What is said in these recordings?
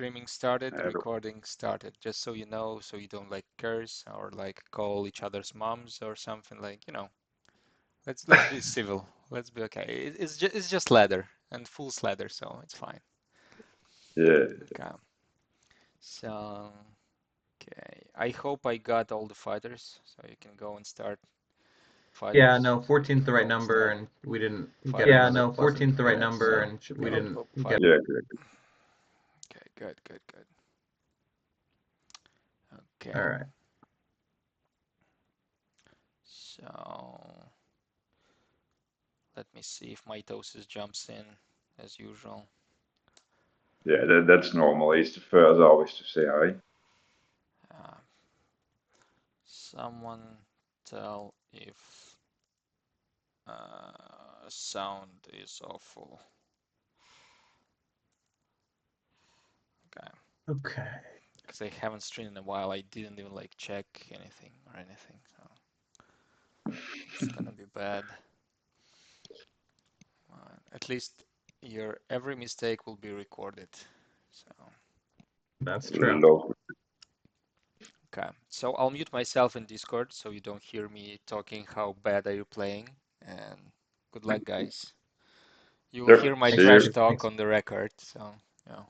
streaming started, the recording started, just so you know, so you don't like curse or like call each other's moms or something like, let's be civil. Let's be okay. It's just ladder and full ladder, so it's fine. Yeah. Okay. So, okay. I hope I got all the fighters, so you can go and start Yeah, fighters. no, So you 14's can the right go and number, start and we didn't get fighters. another pleasant guest, so we Oh, didn't oh, get. Yeah, fighter. correct. Okay, good, good, good. All Okay. right. So let me see if mitosis jumps in as usual. Yeah, that's normal. He's the first always to say hi. Uh, Someone tell if sound is awful. Okay. Okay. Because I haven't streamed in a while, I didn't even like check anything or anything, so it's gonna be bad. At least your every mistake will be recorded. So That's true. Love. okay, so I'll mute myself in Discord so you don't hear me talking how bad are you playing, and good luck, guys. You will hear Yep. my See Thanks, trash you. Richard. talk Thanks. on the record, so yeah.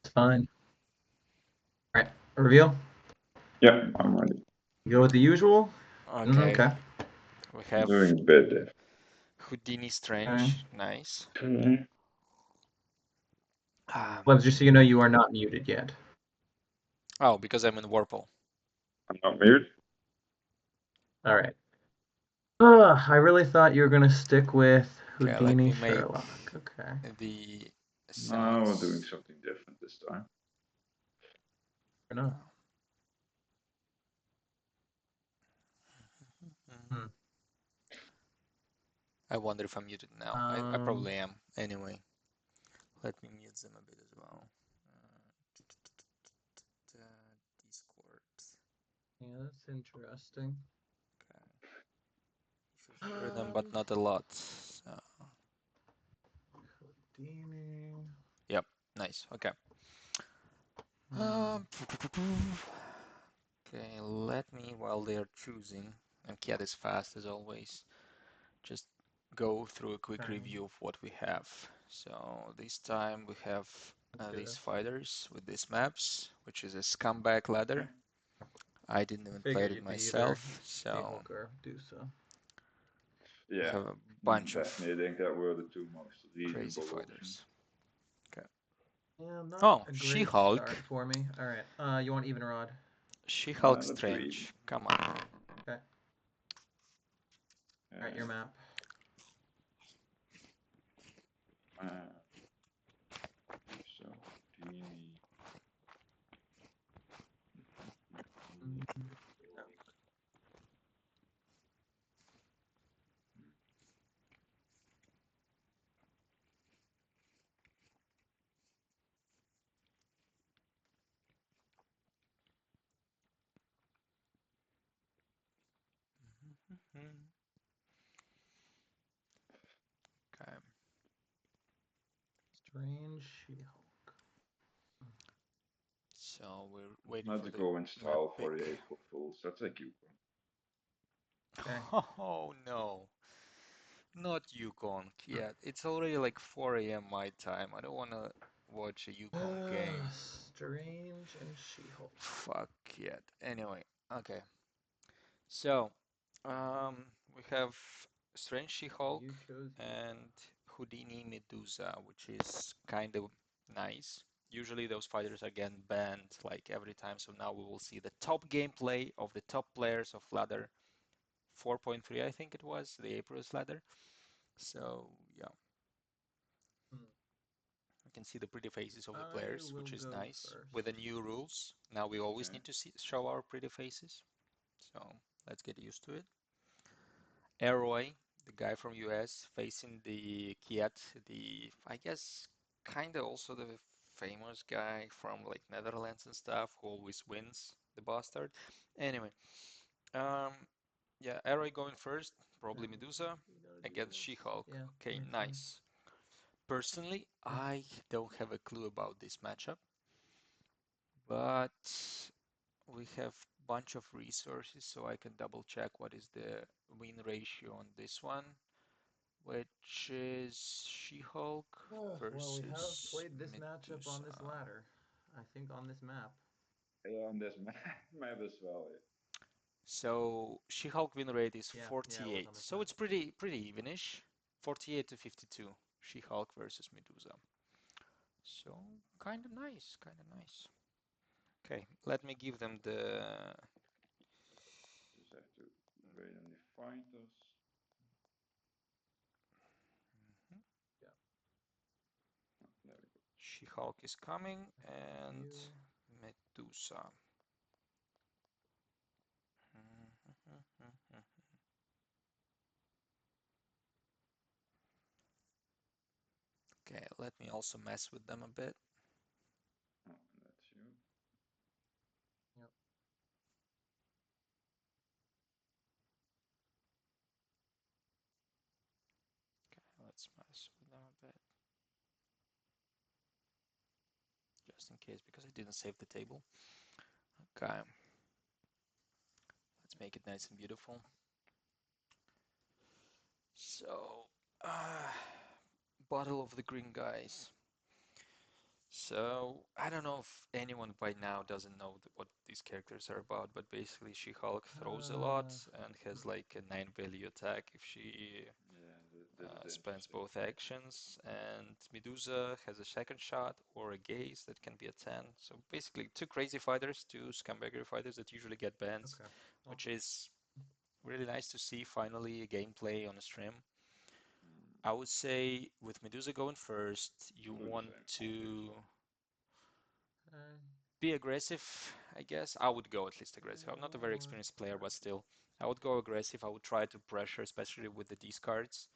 It's fine. All right. Reveal. Yeah, I'm ready. Go with the usual. Okay, Okay. we I'm have doing a bit there. Houdini Okay. Strange, nice. Well, just so you know, you are not muted yet. Oh, because I'm in Warple. I'm not muted. All right. I really thought you were gonna stick with Okay, let Houdini me make Sherlock. Okay. the No, we're doing sounds. something different this time. Fair enough. Hmm. I wonder if I'm muted now. I probably am. Anyway, let me mute them a bit as well. Discord. Yeah, that's interesting. Okay. You should hear them, but not a lot. So, Houdini. yep, nice. Okay. Okay, let me, while they are choosing, and Kjet is fast as always, just go through a quick review of what we have. So this time we have these fighters with these maps, which is a scumbag ladder. I didn't even play Figured it you'd be either myself, so She-Hulk or do so. we Yeah, have a bunch of definitely think that were the two most crazy reasonable options. fighters. Okay. Yeah, not Oh, a great She-Hulk. start for me. All right. You want even rod? She-Hulk Let's do even. Strange. Come on. Okay. All right, your map. So, Houdini. Okay. Strange She-Hulk. So we're waiting Not for to the go in map style pick. 48 for fools. That's a Yukon. Okay. Oh no. Not Yukon. Yeah, it's already like 4 a.m. my time. I don't want to watch a Yukon game. Strange and She-Hulk. Fuck it. Anyway, okay. So, we have Strange She-Hulk You chose you. and Houdini Medusa, which is kind of nice. Usually those fighters are getting banned like every time, so now we will see the top gameplay of the top players of Ladder 4.3, I think it was, the April's Ladder. So, yeah. Hmm. You can see the pretty faces of the I players, will which is go nice. With the first. new rules, now we always Okay. need to show our pretty faces. So let's get used to it. ARoy, the guy from US, facing the Kjet, the, I guess, kind of also the famous guy from like Netherlands and stuff who always wins, the bastard. Anyway, um, yeah, ARoy going first, probably Medusa against She-Hulk. Yeah, Okay, makes sense. nice. Personally, I don't have a clue about this matchup, but we have bunch of resources, so I can double check what is the win ratio on this one, which is She-Hulk Well, we have versus played this matchup on Medusa. this ladder. I think on this map. Yeah, on this map as well. So She-Hulk win rate is Yeah, it was 48. on this So map. it's pretty evenish. 48 to 52. She-Hulk versus Medusa. So kind of nice, kind of nice. Okay, let me give them the. Just have to wait on the fighters. Mhm. Yeah. Oh, there we go. She-Hulk is coming and You. Medusa. Mhm. Okay, let me also mess with them a bit. Oh, and that's you. Yep. Okay, let's mess with them a bit. Just in case, because I didn't save the table. Okay, let's make it nice and beautiful. So, uh, Bottle of the Green Guys. So, I don't know if anyone by now doesn't know what these characters are about, but basically She-Hulk throws a lot Uh, and has like a 9 value attack if she Yeah, this is spends interesting. both actions, and Medusa has a second shot or a gaze that can be a 10. So basically, two crazy fighters, two scumbaggery fighters that usually get bans, okay. Well, which is really nice to see finally a gameplay on a stream. Mm, I would say with Medusa going first, you I'll do the want same. I'll do the to same. uh, be aggressive, I guess. I would go at least aggressive. I'm not a very or experienced player, but Harpy. still, I would go aggressive. I would try to pressure, especially with the discards.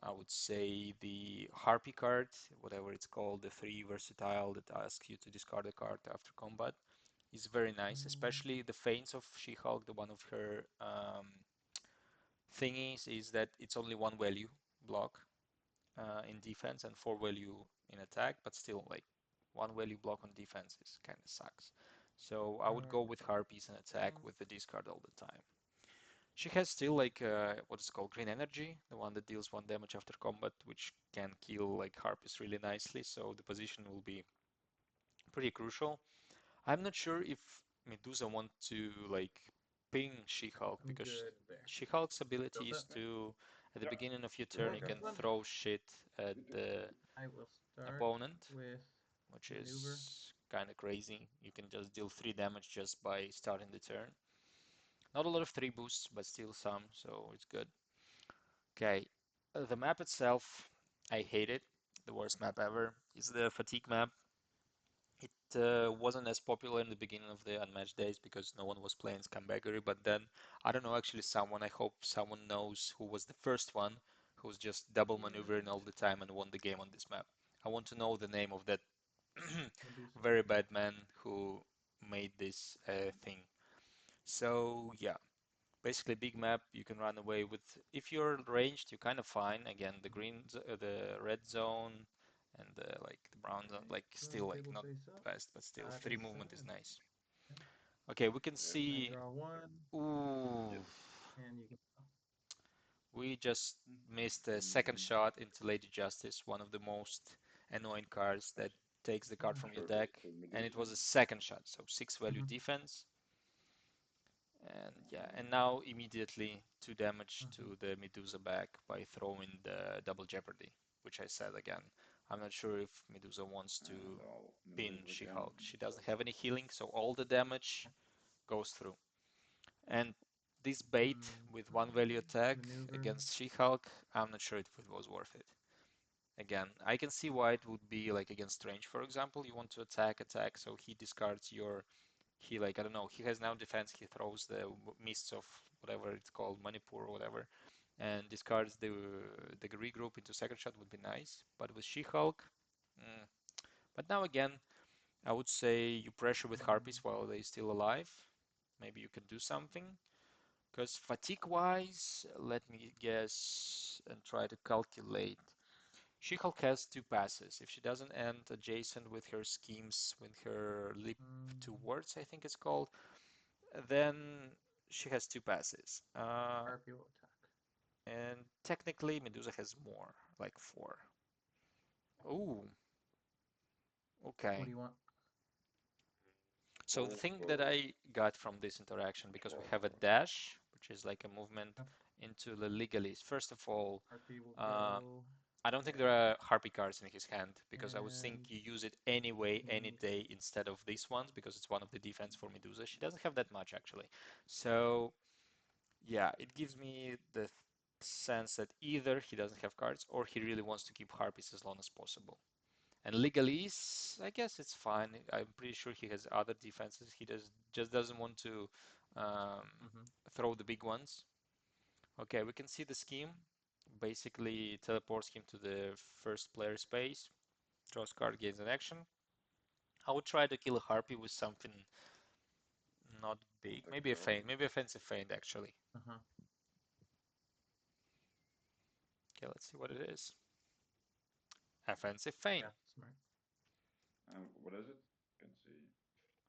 I would say the Harpy card, whatever it's called, the 3 versatile that asks you to discard a card after combat, is very nice. Mm, Especially the feints of She-Hulk, the one of her thingies is that it's only one value block in defense and four value in attack, but still like one value block on defense is kind of sucks. So I would go with Harpies and attack mm, with the discard all the time. She has still like what is called green energy, the one that deals one damage after combat, which can kill like Harpies really nicely. So the position will be pretty crucial. I'm not sure if Medusa want to like ping She-Hulk I'm because good there. She-Hulk's ability Go is set. to, at the Yeah, beginning of your here turn, I you Okay, come. can fun. throw shit at You too. the I will start opponent, with which maneuver. is kind of crazy. You can just deal 3 damage just by starting the turn. Not a lot of 3 boosts, but still some, so it's good. Okay, the map itself, I hate it. The worst map ever is the fatigue map. It wasn't as popular in the beginning of the Unmatched days because no one was playing Scambaggery, but then I don't know, actually someone, I hope someone knows who was the first one who was just double maneuvering all the time and won the game on this map. I want to know the name of that Medusa. very bad man who made this thing. So yeah, basically big map you can run away with. If you're ranged, you're kind of fine. Again, the red zone and the like the brown zone, Okay, like turn still like table not face up. the best, but still That free is movement is sad. nice. Okay. Okay, we can Yep. I see. draw one, Ooh, Yes. and you can. we just missed a second Mm, shot into Lady Justice, one of the most annoying cards that takes the card from your deck, Perfect for and it Medusa. was a second shot, so 6 value Mm-hmm. defense. And yeah, and now immediately 2 damage Mm-hmm. to the Medusa back by throwing the double jeopardy, which I said again. I'm not sure if Medusa wants to And I'll pin maneuver again. She-Hulk. She doesn't have any healing, so all the damage goes through. And this bait with one value attack Maneuver. against She-Hulk, I'm not sure if it was worth it. Again, I can see why it would be like against Strange, for example. You want to attack, so he discards your he like I don't know. He has now defense. He throws the mists of whatever it's called, Manipur or whatever, and discards the regroup into second shot would be nice. But with She-Hulk, mm. But now again, I would say you pressure with Harpies while they're still alive. Maybe you can do something. Because fatigue-wise, let me guess and try to calculate. She-Hulk has two passes. If she doesn't end adjacent with her schemes, with her leap Mm, towards, I think it's called, then she has two passes. Harpy will attack. And technically, Medusa has more, like four. Ooh, What okay. do you want? So the All thing that for I got from this interaction, because we have a dash, which is like a movement Yep. into the legalese. First of all, Harpy will uh, go I don't think there there. are Harpy cards in his hand because I would think And you use it anyway, any he. day instead of these ones because it's one of the defense for Medusa. She doesn't have that much actually. So yeah, it gives me the sense that either he doesn't have cards or he really wants to keep Harpies as long as possible. And legalese, I guess it's fine. I'm pretty sure he has other defenses. He just doesn't want to um, Mm-hmm. throw the big ones. Okay, we can see the scheme. Basically, teleports him to the first player space. Draws card, gains an action. I would try to kill a Harpy with something not big. Maybe a contactor. feint. Maybe offensive feint, actually. Uh-huh. Okay, let's see what it is. Offensive feint. Yeah, smart. What is it? Can see.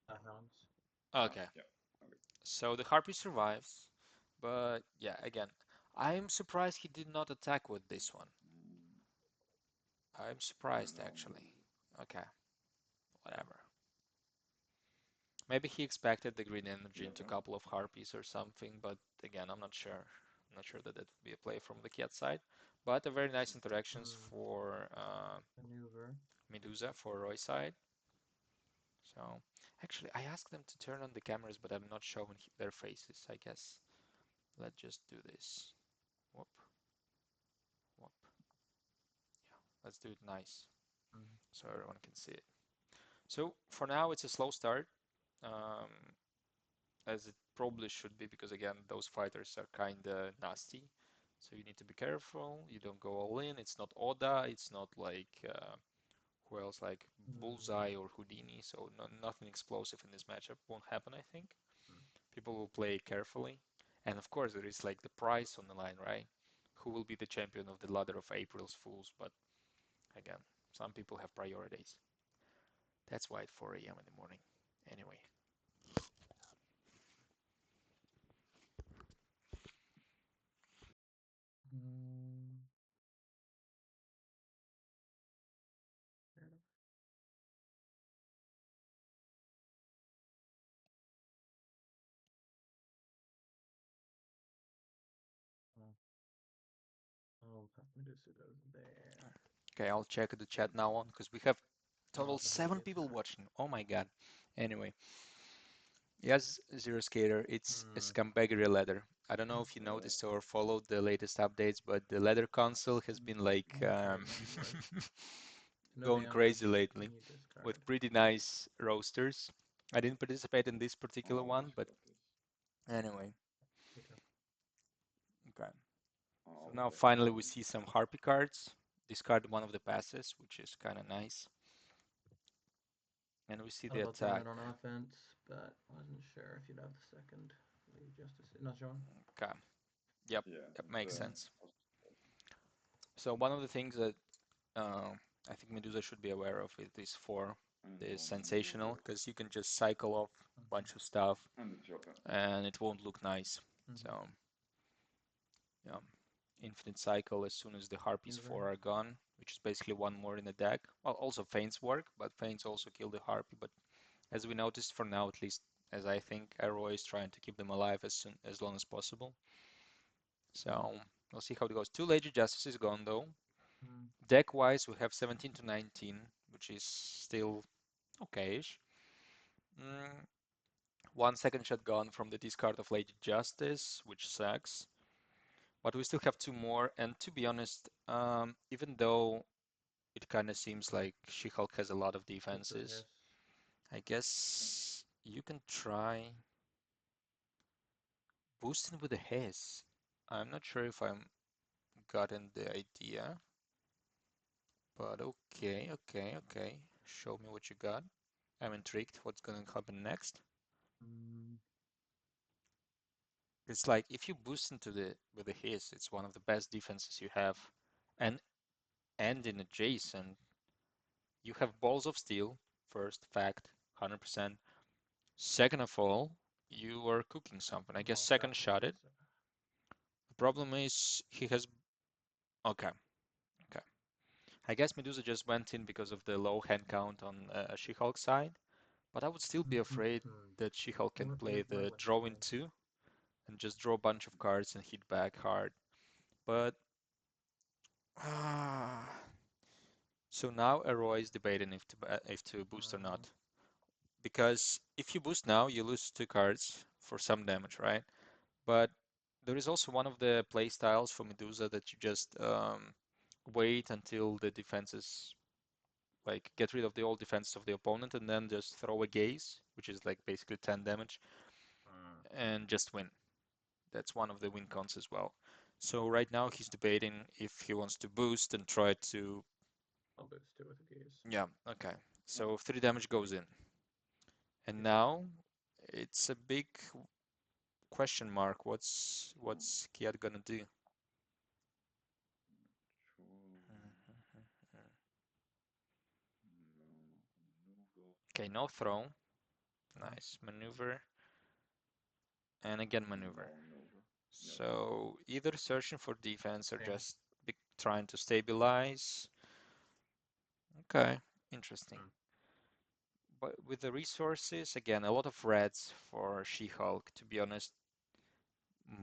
Hounds. Okay, Yeah. Okay. so the Harpy survives. But yeah, again, I'm surprised he did not attack with this one. Mm, I'm I don't surprised, know. actually. Okay, whatever. Maybe he expected the green energy Yeah. into a couple of harpies or something, but again, I'm not sure. I'm not sure that that would be a play from the Kjet side. But a very nice interactions Mm. for Maneuver. Medusa for Roy side. So actually, I asked them to turn on the cameras, but I'm not showing their faces. I guess let's just do this. Whoop, whoop. Yeah, let's do it nice Mm. so everyone can see it. So for now, it's a slow start. Um, as it probably should be because again those fighters are kinda nasty, so you need to be careful you don't go all in. It's not Oda, it's not like who else, like Mm. Bullseye or Houdini, so no, nothing explosive in this matchup won't happen. I think Mm. people will play carefully, and of course there is like the prize on the line, right? Who will be the champion of the ladder of April's Fools? But again, some people have priorities. That's why at 4 a.m. in the morning. Anyway, Mm. Fair enough. Oh, oh, Medusa goes there. okay, I'll check the chat now on because we have total Oh, the seven heavy people attack. watching. Oh my God. Anyway, yes, Zero Skater, it's a Hmm. scumbaggery ladder. I don't know if you noticed or followed the latest updates, but the Ladder Council has been like Trade menu board. No going damage. crazy lately And you discard. with pretty nice roasters. I didn't participate in this particular Oh, I one, but forgot this. anyway, Me too. okay. So Oh, now okay. finally we see some Harpy cards. Discard one of the passes, which is kind of nice. And we see Thought the about throwing attack. that on offense, but wasn't sure if you'd have the second. Lady Justice. Not showing. Okay. Yep, Yeah. that makes sense. So one of the things that I think Medusa should be aware of it is for And the one sensational, maneuver. because you can just cycle off a Mm-hmm. bunch of stuff And the chopper. and it won't look nice. Mm-hmm. So yeah, infinite cycle as soon as the Harpies Inverted. 4 are gone, which is basically one more in the deck. Well, also Feints work, but Feints also kill the Harpy. But as we noticed for now, at least as I think, ARoy is trying to keep them alive as long as possible. So we'll see how it goes. Two Lady Justice is gone though. Mm-hmm. Deck-wise, we have 17 to 19, which is still okay-ish. Mm, one second shot gone from the discard of Lady Justice, which sucks. But we still have two more, and to be honest, even though it kind of seems like She-Hulk has a lot of Boost with a defenses, hiss. I guess you can try boosting with a hiss. I'm not sure if I'm gotten the idea, but okay, okay, okay. Show me what you got. I'm intrigued what's gonna happen next. Mm. It's like if you boost into the with the hiss, it's one of the best defenses you have. And and in adjacent, you have balls of steel, first fact, 100%. Second of all, you are cooking something. I guess Well, second second, shot it. so The problem is he has. Okay, okay. I guess Medusa just went in because of the low hand count on She-Hulk side, but I would still be afraid that She-Hulk can play what the would he draw play? into and just draw a bunch of cards and hit back hard. But ah, so now ARoy is debating if to boost or not. Because if you boost now, you lose two cards for some damage, right? But there is also one of the play styles for Medusa that you just wait until the defenses, like get rid of the old defenses of the opponent and then just throw a gaze, which is like basically 10 damage, and just win. That's one of the win cons as well. So right now he's debating if he wants to boost and try to. I'll boost it with a gaze. Yeah, okay. So 3 damage goes in. And now it's a big question mark. What's Kjet gonna do? Okay, no throw. Nice maneuver. And again maneuver. So either searching for defense or Panic. just trying to stabilize. Okay, interesting. But with the resources, again, a lot of reds for She-Hulk. To be honest,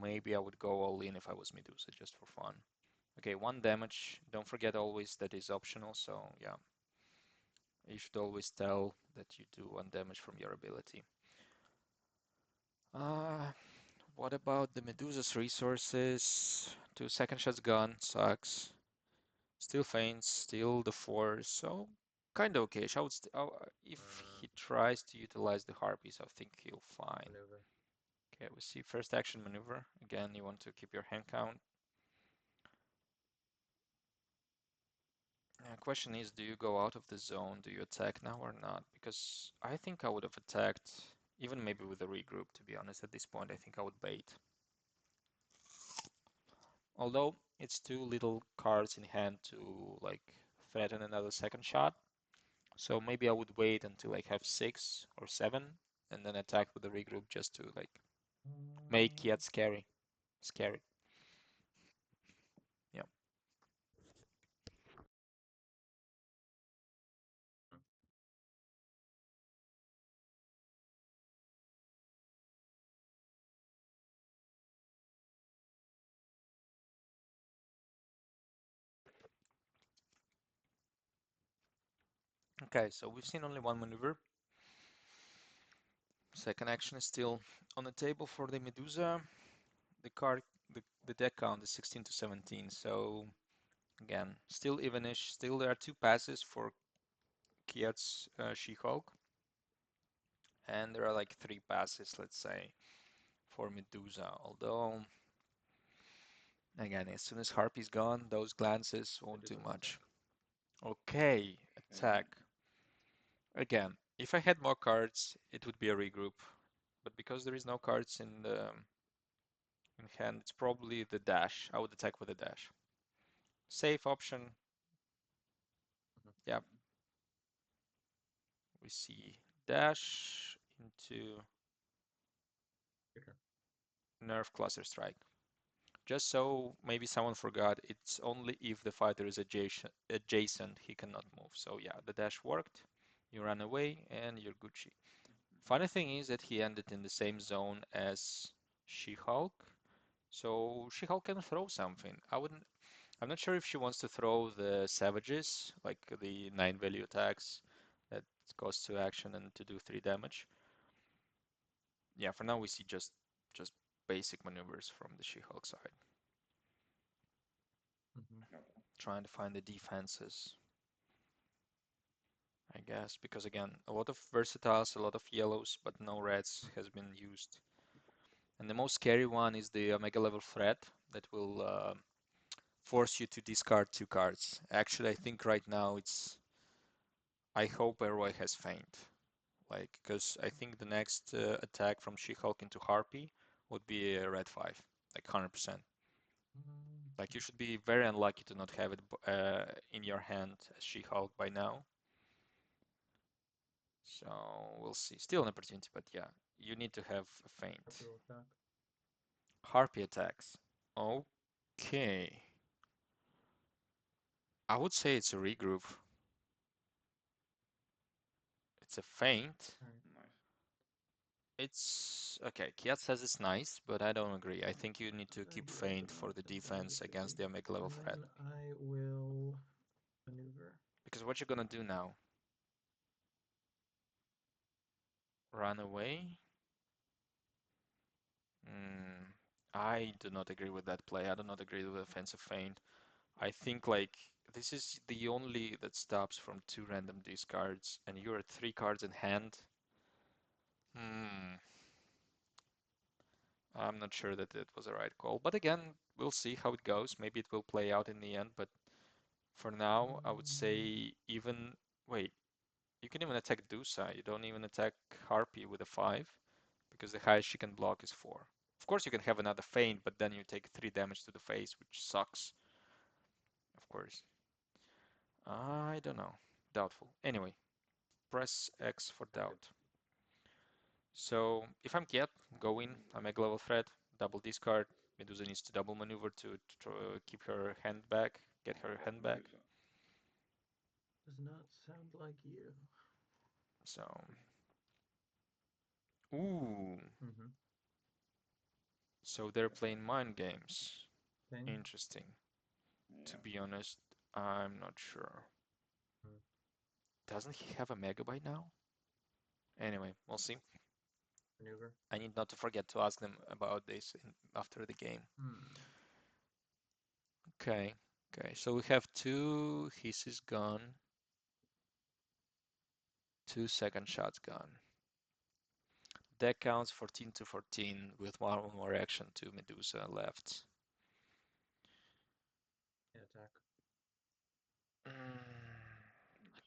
maybe I would go all in if I was Medusa just for fun. Okay, 1 damage. Don't forget always that is optional, so yeah. You should always tell that you do 1 damage from your ability. Uh, what about the Medusa's resources? 2 second shots gone, sucks. Still feints, still the force, so kinda okay. If he tries to utilize the harpies, I think he'll fine. Maneuver. Okay, we see first action maneuver. Again, you want to keep your hand count. Question is, do you go out of the zone? Do you attack now or not? Because I think I would have attacked, even maybe with a regroup, to be honest, at this point, I think I would bait. Although it's two little cards in hand to like threaten another second shot. So maybe I would wait until like have 6 or 7 and then attack with the regroup just to like make Kjet scary. Scary. Yeah. Okay, so we've seen only one maneuver. Second action is still on the table for the Medusa. The card, the deck count is 16 to 17. So again, still evenish. Still there are two passes for Kjet's She-Hulk. And there are like 3 passes, let's say, for Medusa. Although, again, as soon as Harpy's gone, those glances won't do much. Okay, attack. Again, if I had more cards, it would be a regroup. But because there is no cards in hand, it's probably the dash. I would attack with a dash. Safe option. Yeah, we see dash into nerf cluster strike. Just so maybe someone forgot, it's only if the fighter is adjacent he cannot move. So yeah, the dash worked. You run away and you're Gucci. Funny thing is that he ended in the same zone as She-Hulk. So She-Hulk can throw something. I'm not sure if she wants to throw the savages, like the 9 value attacks that cost 2 action and to do 3 damage. Yeah, for now we see just basic maneuvers from the She-Hulk side. Trying to find the defenses, I guess, because again, a lot of versatiles, a lot of yellows, but no reds has been used. And the most scary one is the Omega level threat that will force you to discard 2 cards. Actually, I think right now I hope ARoy has feint. Like, because I think the next attack from She-Hulk into Harpy would be a red 5, like 100%. Like you should be very unlucky to not have it in your hand as She-Hulk by now. So we'll see. Still an opportunity, but yeah, you need to have a feint. Harpy will attack. Harpy attacks. Okay. I would say it's a regroup. It's a feint. Alright. Nice. It's okay. Kiat says it's nice, but I don't agree. I think you need to I keep do feint for the recognize it. That is defense a good against thing. the Omega level And threat. then I will maneuver. Because what you're gonna do now? Run away? Mm, I do not agree with that play. I do not agree with the offensive feint. I think like this is the only that stops from 2 random discards, and you're at 3 cards in hand. Hmm. I'm not sure that it was a right call. But again, we'll see how it goes. Maybe it will play out in the end. But for now, I would say even wait. You can even attack Dusa. You don't even attack Harpy with a 5 because the highest she can block is 4. Of course, you can have another feint, but then you take 3 damage to the face, which sucks. Of course. I don't know. Doubtful. Anyway, press X for Okay. doubt. So if I'm Kjet, go in, I make level threat, double discard. Medusa needs to double maneuver to try, keep her hand back, get her hand back. Medusa. Does not sound like you. So, ooh, Mm-hmm. so they're playing mind games. Thing. Interesting. To Yeah. be honest, I'm not sure. Doesn't he have a Mega by now? Anyway, we'll see. Maneuver. I need not to forget to ask them about this after the game. Hmm. Okay, okay. So we have 2 hisses gone, 2 second shots gone. Deck counts 14 to 14 with one more action to Medusa left. Yeah, attack.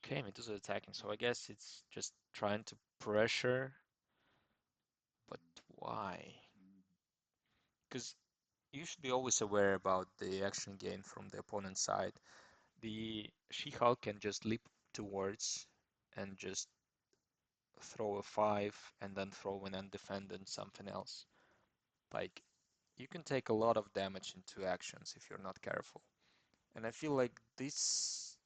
Okay, Medusa attacking, so I guess it's just trying to pressure, but why? Because you should be always aware about the action gain from the opponent's side. The She-Hulk can just leap towards and just throw a 5 and then throw an undefended something else. Like, you can take a lot of damage in 2 actions if you're not careful. And I feel like these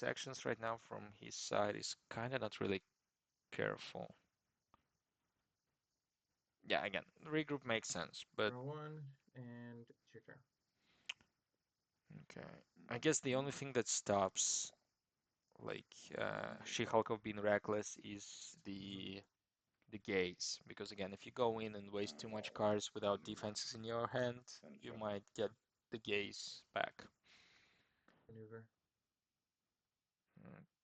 actions right now from his side is kind of not really careful. Yeah, again, regroup makes sense, but Draw one, and it's your turn. okay. I guess the only thing that stops like She-Hulk of being reckless is the gaze, because again, if you go in and waste too much cards without defenses in your hand, you might get the gaze back. Maneuver.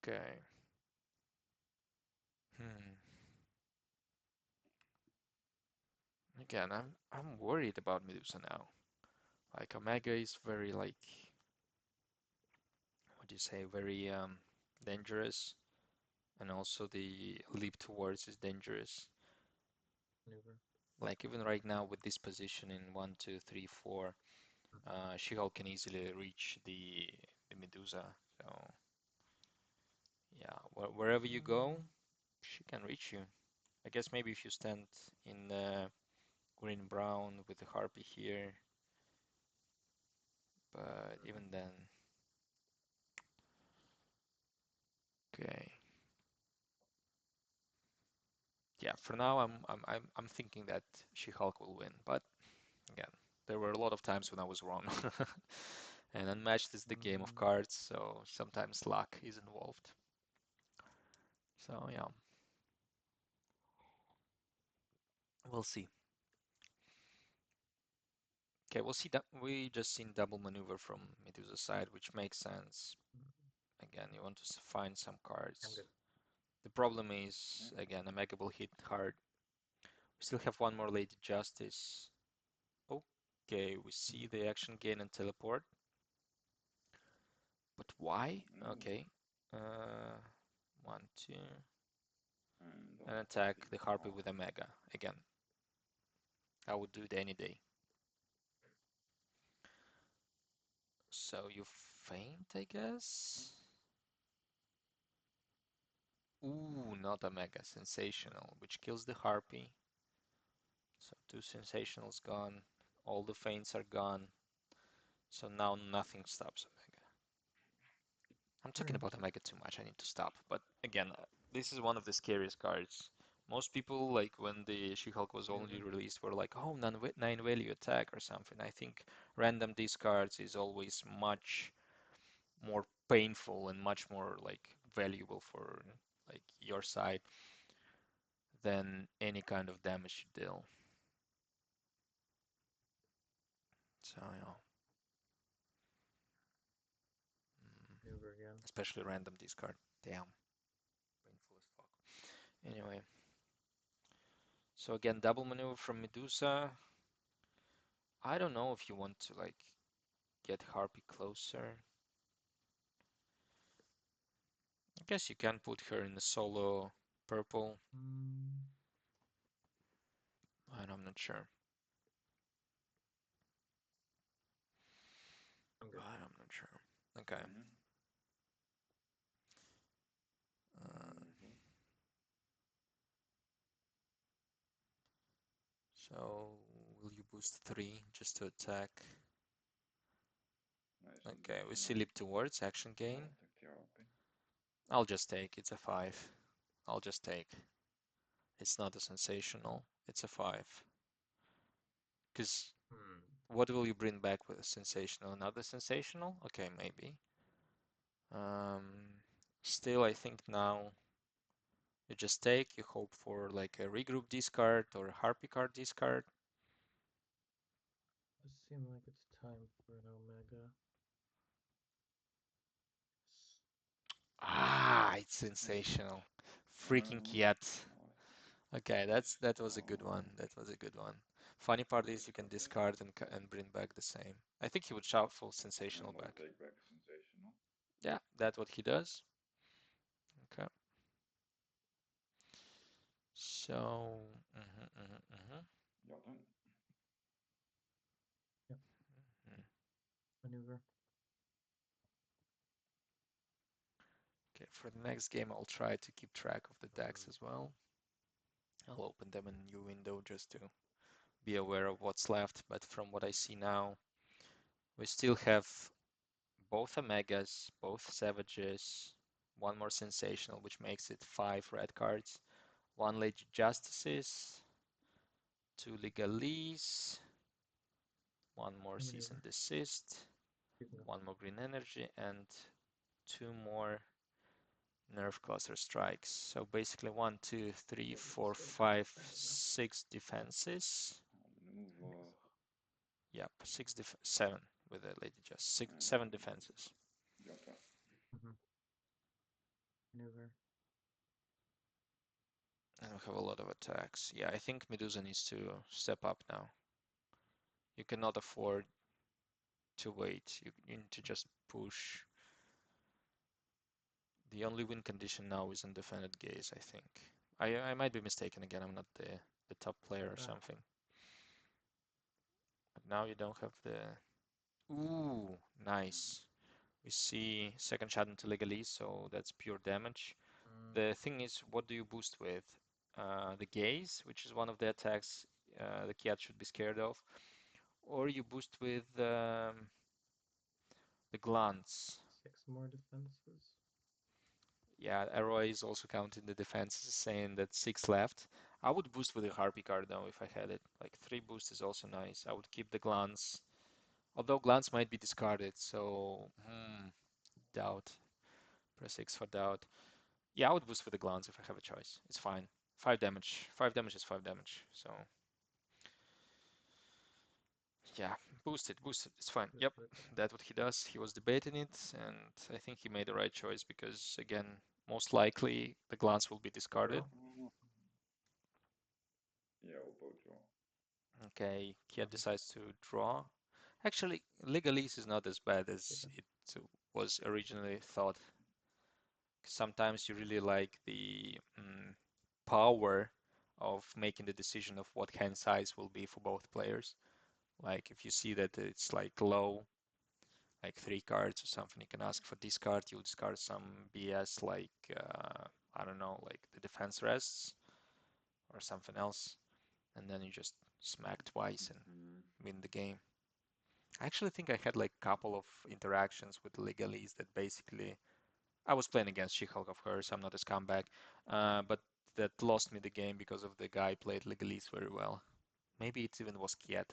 Okay. Hmm. Again, I'm worried about Medusa now. Like Omega is very like what do you say, very dangerous, and also the leap towards is dangerous. Maneuver. Like even right now with this position in 1, 2, 3, 4, She-Hulk can easily reach the Medusa. So yeah, wherever you go, she can reach you. I guess maybe if you stand in green brown with the Harpy here, but even then, okay. Yeah, for now I'm thinking that She-Hulk will win, but again, there were a lot of times when I was wrong. And Unmatched is the game of cards, so sometimes luck is involved. So yeah, we'll see. Okay, we'll see that we just seen double maneuver from Medusa's side, which makes sense. Again, you want to find some I'm cards. good. The problem is, again, a Mega will hit hard. We still have one more Lady Justice. Okay, we see the action gain and teleport. But why? Okay. Uh, 1, 2, And and double attack the Harpy discard. with a Mega. Again, I would do it any day. So you faint, I guess? Ooh, not a mega sensational, which kills the harpy. So two sensationals gone, all the feints are gone. So now nothing stops Omega. I'm talking Alright. about Omega too much, I need to stop. But again, this is one of the scariest cards. Most people, like when the She-Hulk was only Maneuver. released, were like, oh, nine value attack or something. I think random discards is always much more painful and much more like valuable for like your side than any kind of damage you deal. So, you know, Maneuver again. especially random discard. Damn, painful as fuck. Anyway, so again, double maneuver from Medusa. I don't know if you want to like get Harpy closer. I guess you can put her in the solo purple, Mm, but I'm not sure. I'm But good. I'm not sure. Okay. Mhm. Uh, Maneuver. so will you boost 3 just to attack? Nice Okay, we see additional. leap towards action gain. I'll take the RP. I'll just take. It's a 5. I'll just take. It's not a sensational. It's a 5. Because Hmm. what will you bring back with a sensational? Another sensational? Okay, maybe. Um, Still, I think now you just take. You hope for like a regroup discard or a harpy card discard. Does seem like it's time for an Omega. Ah, it's Nice. sensational. Freaking Kjet. Nice. Okay, that was a good one. Oh, That was a good one. Funny part is you can discard and bring back the same. I think he would shuffle sensational and I'll back. take back sensational. Yeah, that's what he does. Okay. So, Ja, then. Yep. mhm. Maneuver. Okay, for the next game, I'll try to keep track of the decks Um, as well. I'll open them in a new window just to be aware of what's left. But from what I see now, we still have both Omegas, both Savages, one more Sensational, which makes it 5 red cards, one Lady Justices, two Legalese, one more no Cease maneuver. and Desist, You can go. one more Green Energy, and two more Nerve Cluster Strikes. So basically 1, 2, 3, Wait, 4, still have 5, Omega. 6 defenses. Maneuver. Yep, 7 with the Lady Just. And 7 defenses. ja, then. Mm-hmm. Maneuver. And we have a lot of attacks. Yeah, I think Medusa needs to step up now. You cannot afford to wait. You need to just push. The only win condition now is undefended gaze, I think. I might be mistaken again. I'm not the top player or Ah, something. But now you don't have the. Ooh, Mhm. nice. We see second shot into Legalese, so that's pure damage. mm, The thing is, what do you boost with? The gaze, which is one of the attacks the cat should be scared of, or you boost with the glance. 6 more defenses. Yeah, ARoy is also counting the defenses, saying that 6 left. I would boost with a Harpy card though if I had it. Like 3 boost is also nice. I would keep the glance, although glance might be discarded, so doubt. Press X for doubt. Yeah, I would boost with the glance if I have a choice. It's fine. 5 damage. 5 damage is 5 damage. So yeah, boost it. It's fine. Good Yep, for the cat. that's what he does. He was debating it, and I think he made the right choice because again, most likely the glance will be discarded. Draw. Yeah, Oppo draw. Okay, Kiat Mm-hmm. decides to draw. Actually, Legalese is not as bad as Taken. it was originally thought. Sometimes you really like the power of making the decision of what hand size will be for both players. Like if you see that it's like low, like 3 cards or something. You can ask for discard. You discard some BS like I don't know, like the defense rests or something else, and then you just smack twice and Mm, win the game. I actually think I had like a couple of interactions with legalese that basically I was playing against She-Hulk, of course. I'm not a scumbag, but that lost me the game because of the guy played legalese very well. Maybe it even was Kjet.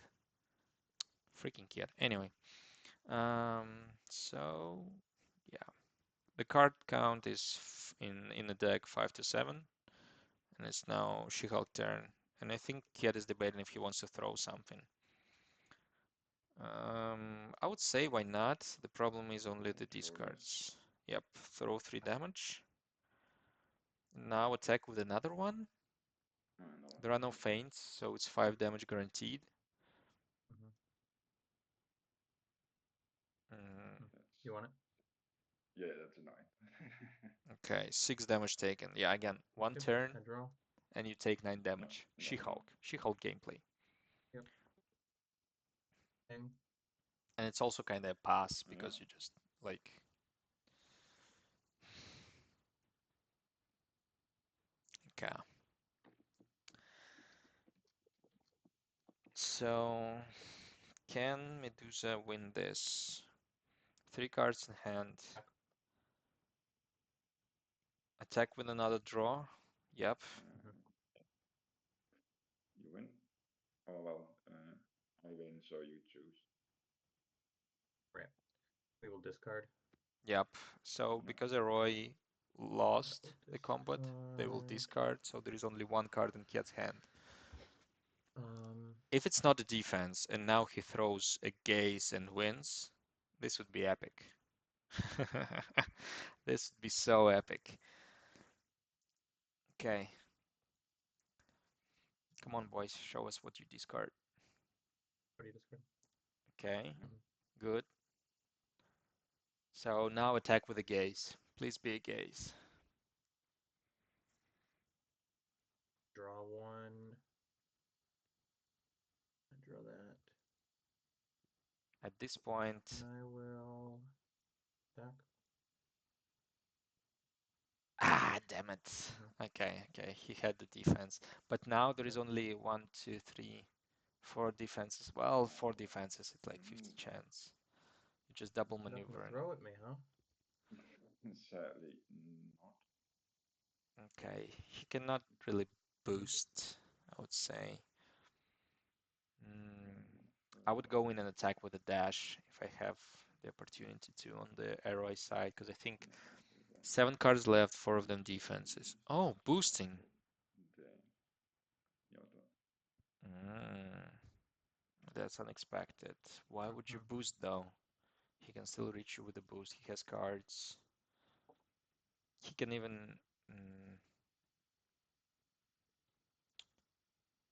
Freaking Kjet. Anyway, so yeah, the card count is in the deck 5 to 7, and it's now She-Hulk turn. And I think Kjet is debating if he wants to throw something. I would say why not? The problem is only the throw this. discards. Yep, throw 3 damage. Now attack with another one. No There are attack no this one. feints, so it's 5 damage guaranteed. Mhm. Mm, That's You want it? yeah, that's a 9. okay, 6 damage taken. Yeah, again, one Yep. turn I draw. and you take 9 No, damage. no, no. She-Hulk. She-Hulk gameplay. Yep. Thing. And it's also kind of a pass Yeah. because you just like okay. So can Medusa win this? 3 cards in hand. Back. Attack with another draw. Yep. Mhm. You win. Oh well, I win, so you choose. Right. We will discard. Yep. So No. because ARoy I lost will the combat, they will discard. discard. So there is only one card in Kiet's hand. Um. If it's not a defense and now he throws a gaze and wins, this would be epic. This would be so epic. Okay. Come on, boys. Show us what you discard. What do you discard? Okay. Mhm. Good. So now attack with a gaze. Please be a gaze. Draw one. I draw that. At this point, And I will attack. damn it. Mhm. Okay. He had the defense. But now there is Yep. only one, two, three, four defenses. Well, four Oh, defenses. It's like 50 remove chance. You just double Nothing to maneuver. throw at me, huh? Sadly, not. Okay. He cannot really boost, I would say. Mm, I would go in and attack with a dash if I have the opportunity to on the ARoy side, because I think No, do that. 7 cards left, 4 of them defenses. Oh, boosting. Damn. Your turn. Mm, that's unexpected. Why would you Mhm. boost though? He can still reach you with a boost. He has cards. He can even mm,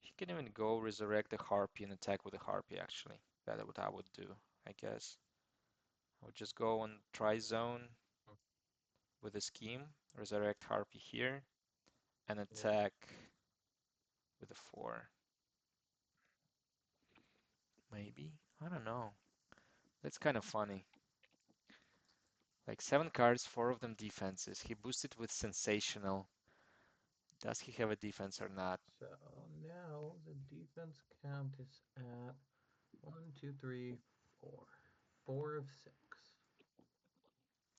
he can even go resurrect the harpy and attack with the harpy actually. That's what I would do, I guess. I would just go on try zone with a scheme, resurrect harpy here, and Yeah. attack with a 4. Maybe? I don't know. That's kind of funny. Like 7 cards, 4 of them defenses. He boosted with sensational. Does he have a defense or not? So now the defense count is at one, two, three, four. 4 of 6.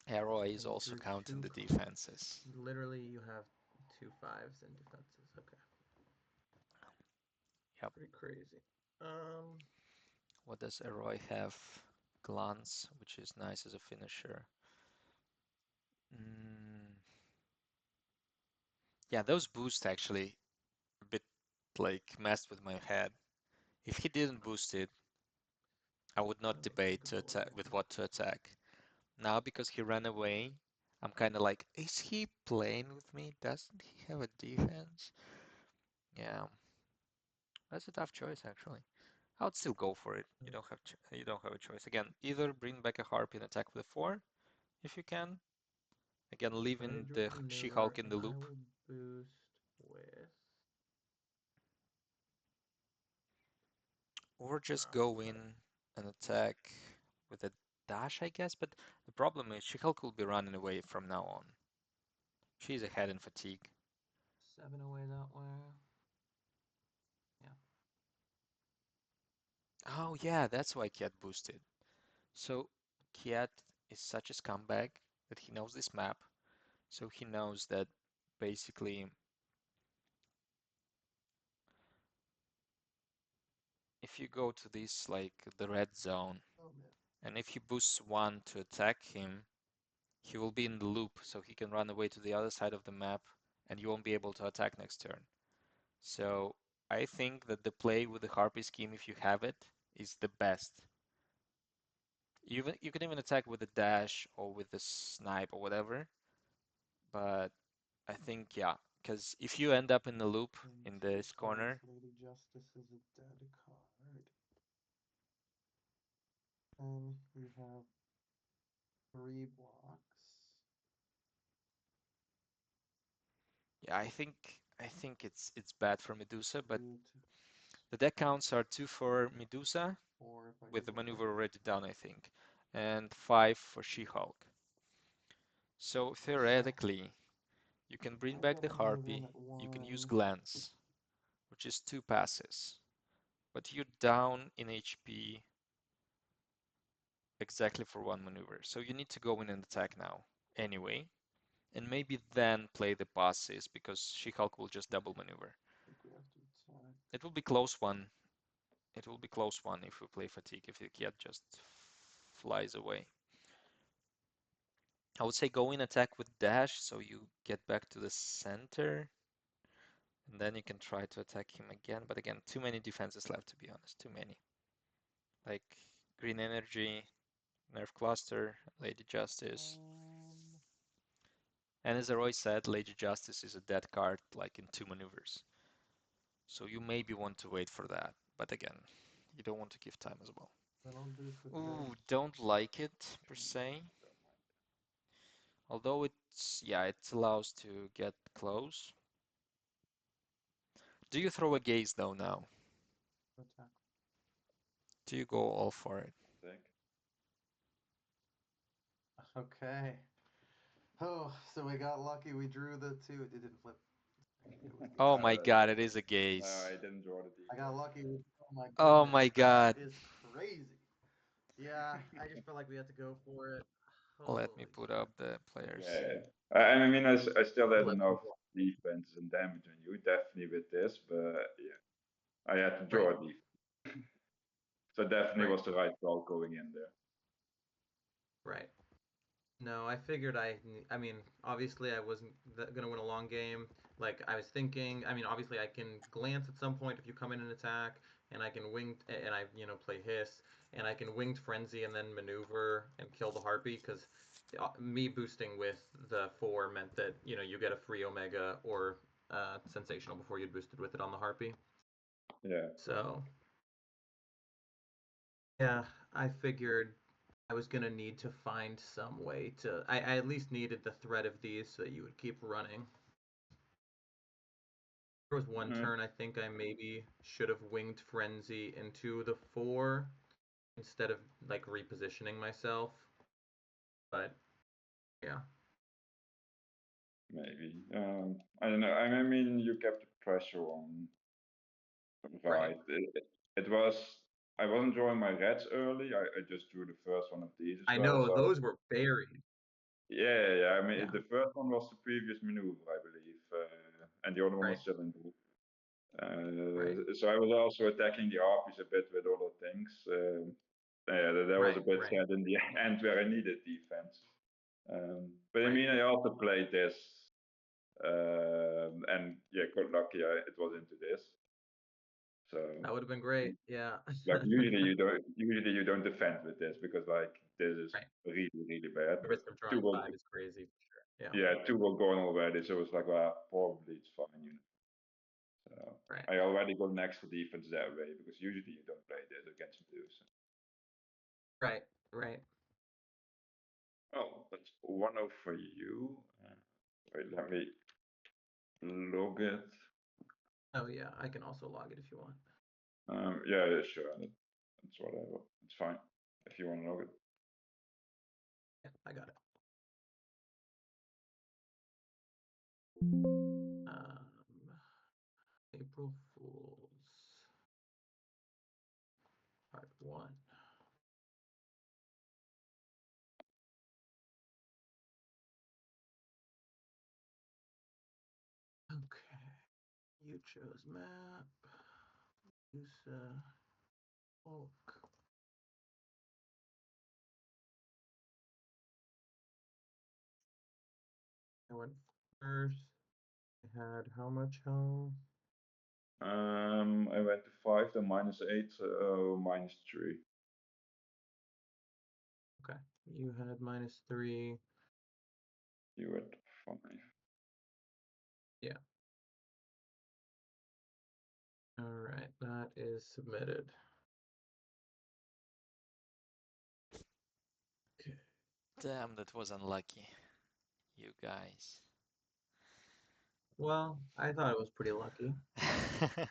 ARoy is And you also drew counting two. the defenses. Literally, you have 2 5s in defenses. Okay. Yep. Pretty crazy. Um. What does ARoy have? Glance, which is nice as a finisher. Mm, yeah, those boosts actually a bit like messed with my head. If he didn't boost it, I would I not would debate think to of attack one. with what to attack. Now because he ran away, I'm kind of like, is he playing with me? Doesn't he have a defense? Yeah, that's a tough choice actually. I would still go for it. You don't have a choice. Again, either bring back a harpy and attack with a 4 if you can. Again, I leaving drew the a maneuver, She-Hulk in and the I loop, will boost with. or just Oh, go fuck. in and attack with a dash, I guess, but the problem is She-Hulk will be running away from now on. She's ahead in fatigue. 7 away that way. Yeah. Oh yeah, that's why Kjet boosted. So Kjet is such a scumbag that he knows this map. So he knows that basically if you go to this like the red zone Oh man. and if he boosts one to attack him, he will be in the loop so he can run away to the other side of the map and you won't be able to attack next turn. So I think that the play with the Harpy scheme, if you have it, is the best. You can even attack with a dash or with a snipe or whatever, but I think yeah, because if you end up in the loop in Into this cards. corner, Lady Justice is a dead card. And we have 3 blocks. yeah, I think it's bad for Medusa, but 2 to the deck counts are 2 for Medusa 4 if I with get the the maneuver Harpy. already done, I think, and 5 for She-Hulk. So So theoretically, you can bring I back the gotta move in Harpy, at you can use 1. Glance, which is 2 passes, but you're down in HP exactly for 1 maneuver. So you need to go in and attack now anyway, and maybe then play the passes because She-Hulk will just double maneuver. I think we have to attack. It will be close one. It will be close one if we play fatigue, if the Kjet just flies away. I would say go in attack with dash so you get back to the center and then you can try to attack him again. But again, too many defenses left to be honest, too many. Like Green Energy, Nerf Cluster, Lady Justice. Um, And as ARoy said, Lady Justice is a dead card like in 2 maneuvers. So you maybe want to wait for that. But again, you don't want to give time as well. then I'll boost with Ooh, this. don't like it per se. Although it's, yeah, it allows to get close. Do you throw a gaze though now? Attack. Do you go all for it? Think. Okay. Oh, so we got lucky. We drew the 2. It didn't flip. It was Oh gaze. my Uh, God, it is a no, gaze. I didn't draw the I got defense. lucky. Oh my Oh goodness. my That God. is crazy. Yeah, I just felt like we had to go for it. Let me Holy put shit. up the players. Yeah. I mean, I still had Flip. enough defense and damage on you, definitely with this, but yeah, I had to Right, draw a defense. So definitely right, was the right call going in there. right. No, I figured I mean, obviously I wasn't gonna win a long game. Like I was thinking, I mean, obviously I can glance at some point if you come in and attack, and I can and I, play hiss, and I can winged frenzy and then maneuver and kill the harpy because me boosting with the 4 meant that, you get a free omega or sensational before you'd boosted with it on the harpy. Yeah. So, yeah, I figured I was gonna need to find some way to. I at least needed the threat of these so that you would keep running. There was one Hmm. turn I think I maybe should have winged frenzy into the 4 instead of like repositioning myself. But yeah, Maybe. I don't know. I mean, you kept the pressure on, right. right? It was. I wasn't drawing my reds early. I just drew the first one of these as I well. know So those were buried. yeah, yeah. I mean, Yeah, the first one was the previous maneuver, I believe, and the other one right, was still in blue. right, So I was also attacking the harpies a bit with other things. Yeah, that was a right, bit right, sad in the end where I needed defense. But I right. mean, I also played this, and yeah, got lucky. It was into this. So That would have been great. Yeah. like usually you don't defend with this because like this is Right. really really bad. The But risk of two drawing will 5 is crazy for sure. Yeah. yeah, two were gone already. So it was like well probably it's fine, you know. So Right. I already got next for defense that way because usually you don't play this against Medusa. Right. Right. Oh, that's 1-0 for you. Wait, let me log it. Oh yeah, I can also log it if you want. Yeah, yeah, sure. That's whatever. It's fine if you want to log it. Yeah, I got it. April Fools, part 1. Okay, you chose map. Use bulk. I went first. I had how much health? I went to 5, then -8, -3. Okay, you had -3. You were at 5. Yeah. All right, that is submitted. Okay. Damn, that was unlucky, you guys. Well, I thought it was pretty lucky. I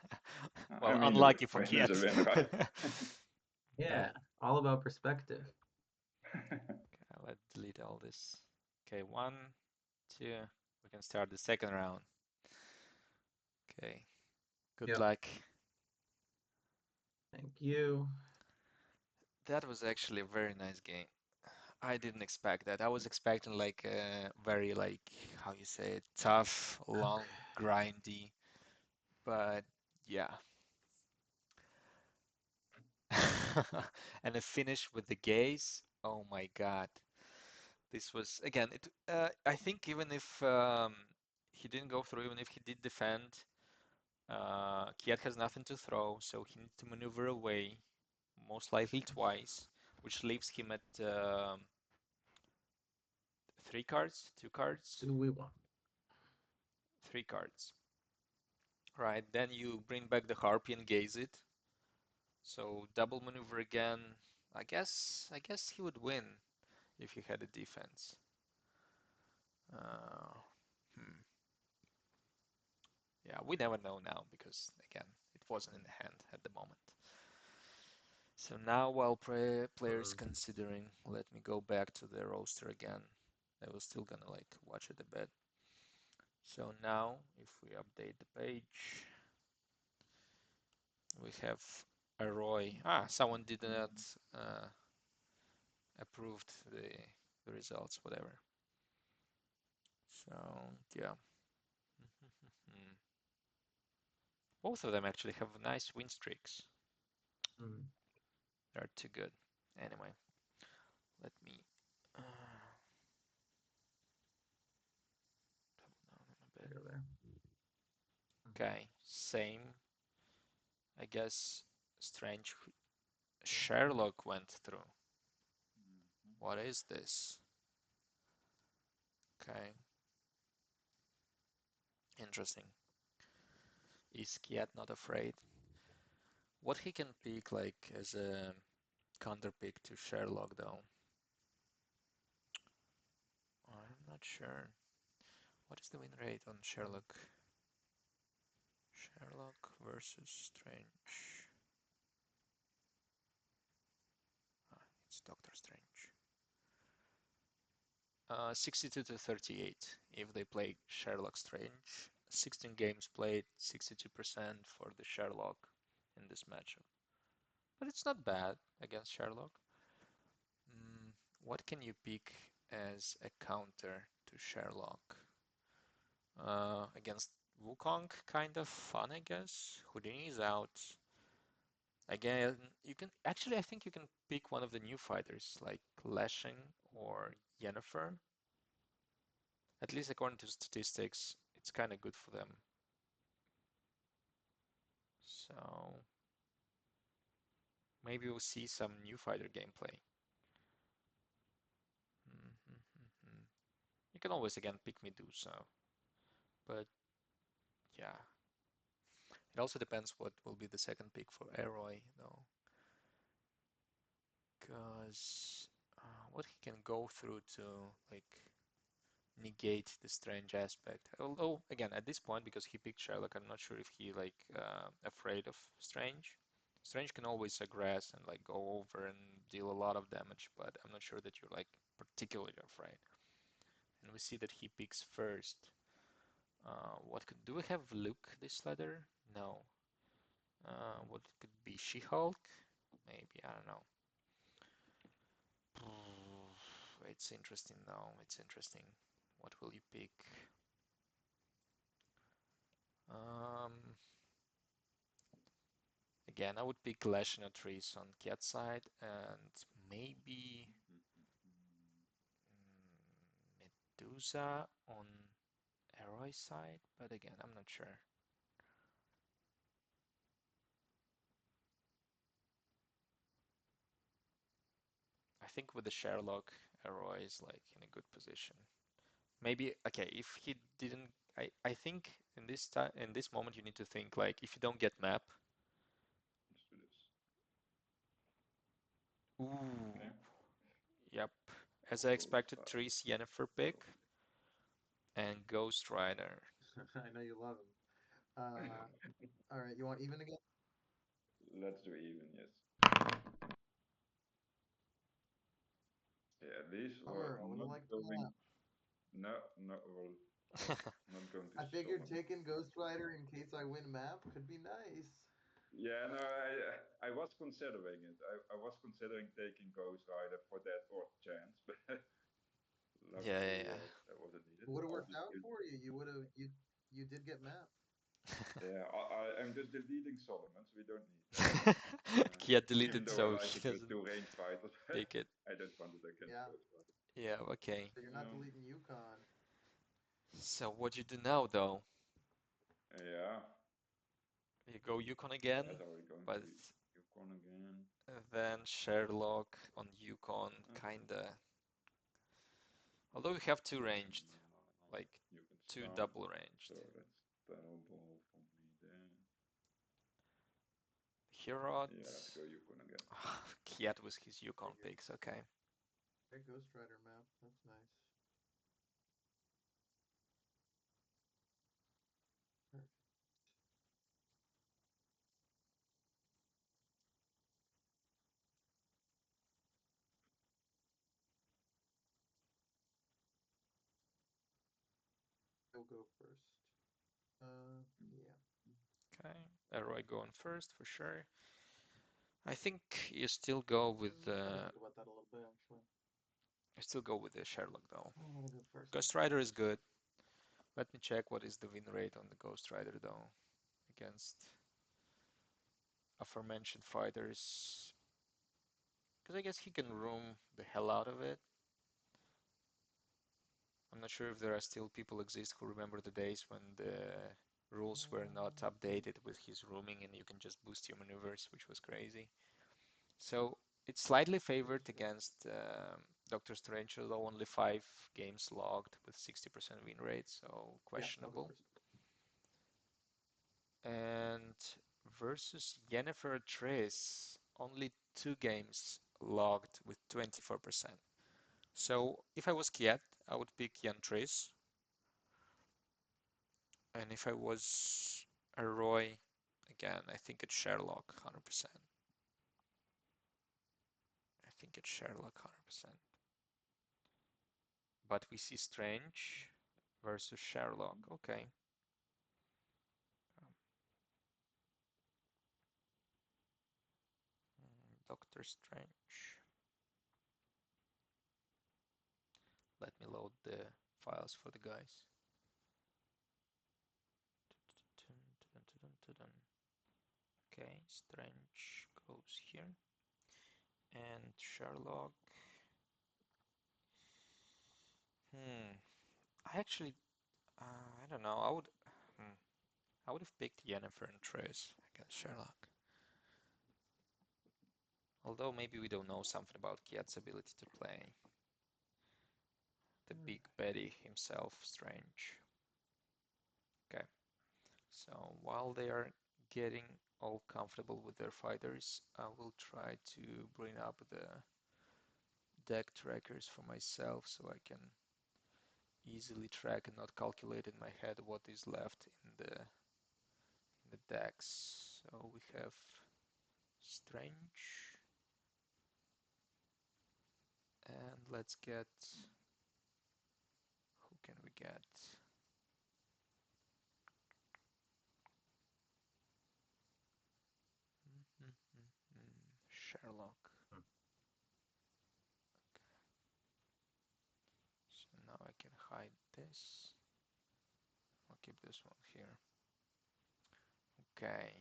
Well, mean, a unlucky for win is Kjet. a win, right? Yeah, But all about perspective. okay, let's delete all this. Okay, 1, 2. We can start the second round. Okay, good Yep. luck. Thank you. That was actually a very nice game. I didn't expect that. I was expecting like a very like how you say it, tough, long, Okay. grindy, but yeah. And a finish with the gaze. Oh my God. This was again it I think even if he didn't go through, even if he did defend, Kiet has nothing to throw, so he needs to maneuver away, most likely twice, which leaves him at 3 cards, 2 cards, Do we want? 3 cards. Right, then you bring back the harpy and gaze it. So double maneuver again. I guess he would win if he had a defense. Uh, hmm. Yeah, we never know now because again, it wasn't in the hand at the moment. So now while players considering, let me go back to the roster again. I was still gonna like watch it a bit. So now if we update the page, we have ARoy. Someone did not uh, approved the results, whatever. So yeah, both of them actually have nice win streaks. Mm. They're too good. Anyway, let me double down on a bit. There, there. Okay, same. I guess strange. Sherlock went through. What is this? Okay, interesting. Is Kiat not afraid? What he can pick like as a counter pick to Sherlock though? I'm not sure. What is the win rate on Sherlock? Sherlock versus Strange. It's Doctor Strange. 62 to 38 if they play Sherlock Strange. 16 games played, 62% for the Sherlock in this matchup. But it's not bad against Sherlock. Mm, what can you pick as a counter to Sherlock? Against Wukong, kind of fun, I guess. Houdini is out. Again, you can actually, I think you can pick one of the new fighters like Lashing or Yennefer. At least according to statistics, it's kind of good for them. So maybe we'll see some new fighter gameplay. You can always again pick Medusa, but yeah. It also depends what will be the second pick for ARoy, though, because what he can go through to like negate the strange aspect. Although again, at this point, because he picked Sherlock, I'm not sure if he like afraid of Strange. Strange can always aggress and like go over and deal a lot of damage, but I'm not sure that you're like particularly afraid. And we see that he picks first. What could do we have Luke this ladder? No. What could be She-Hulk? Maybe, I don't know. It's interesting though. It's interesting. What will you pick? Um, Again, I would pick Trees on Cat side and maybe Medusa on ARoy side, but again, I'm not sure. I think with the Sherlock, ARoy is like in a good position. Maybe okay, if he didn't, I think in this time in this moment you need to think like if you don't get map. Let's do this. Ooh, Okay. yep. As I Ghost expected, Rider. Trees Yennefer pick and Ghost Rider. I know you love him. All right, you want even again? Let's do even, yes. Yeah, these were Bummer, I would have not liked going. that. No, no, well, not going to I figured summon. taking Ghost Rider in case I win map could be nice. Yeah, no, I was considering it. I was considering taking Ghost Rider for that odd chance, but Yeah, luckily yeah, that wasn't needed. It would have I'll worked just out for you. You did get map. yeah, I'm just deleting Solomons. We don't need that. yeah. Kia Even deleted though I so like she it with doesn't two range fighters, pick it. I don't want it against Yeah, Ghost Rider. Yeah, okay. so you're not Um, deleting Yukon. So what you do now though? yeah, You go Yukon again, yes, are we going to but Yukon again? then Sherlock on Yukon, kinda. Although we have two ranged, like You can two start. double ranged. So that's terrible for me there. Herod. Yeah, let's go Yukon again. Kjet with his Yukon Figured. picks, okay. Okay, Ghost Rider map. That's nice. Perfect. He'll go first. Yeah. Okay, ARoy going first for sure. I think you still go with I had to think about that a little bit actually. the Sherlock though. I want to go first. Ghost Rider is good. Let me check what is the win rate on the Ghost Rider though against aforementioned fighters. Because I guess he can roam the hell out of it. I'm not sure if there are still people exist who remember the days when the rules were not updated with his roaming and you can just boost your maneuvers, which was crazy. So it's slightly favored against Doctor Strange, although only 5 games logged with 60% win rate, so Yeah, I'll go questionable. first. And versus Yennefer Triss, only 2 games logged with 24%. So if I was Kiet, I would pick Jan Triss. And if I was a Roy, again, I think it's Sherlock 100%. I think it's Sherlock 100%. But we see Strange versus Sherlock. Okay. Doctor Strange. Let me load the files for the guys. Okay, Strange goes here. And Sherlock. Hmm. I actually, I don't know. Hmm, I would have picked Yennefer and Triss against Sherlock. Although maybe we don't know something about Kiat's ability to play. The big Betty himself, Strange. Okay, so while they are getting all comfortable with their fighters, I will try to bring up the deck trackers for myself so I can easily track and not calculate in my head what is left in the decks. So we have Strange And let's get, who can we get? Sherlock. Hmm. So now I can hide this. I'll keep this one here. Okay.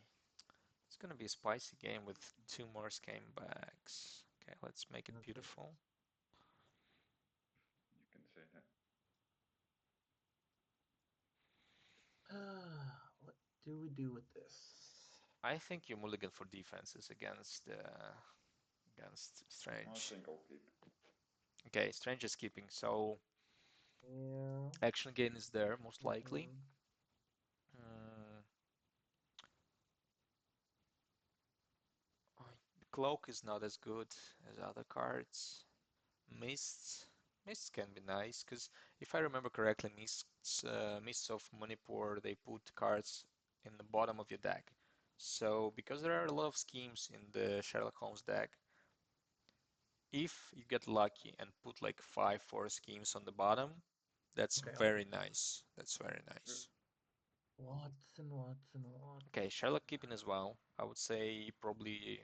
It's gonna be a spicy game with two more scame bags. Okay, let's make it Okay. beautiful. You can say that. What do we do with this? I think you mulligan for defenses against I Strange. think I'll keep. Okay, Strange is keeping, so Yeah. action gain is there most likely. Mm-hmm. Mm, Cloak is not as good as other cards. Mists. Mists can be nice, because if I remember correctly, Mists of Manipur, they put cards in the bottom of your deck. So, because there are a lot of schemes in the Sherlock Holmes deck, if you get lucky and put like 5-4 schemes on the bottom, that's Okay. very nice. That's very nice. Watson, Watson, Watson. Okay, Sherlock keeping as well. I would say probably,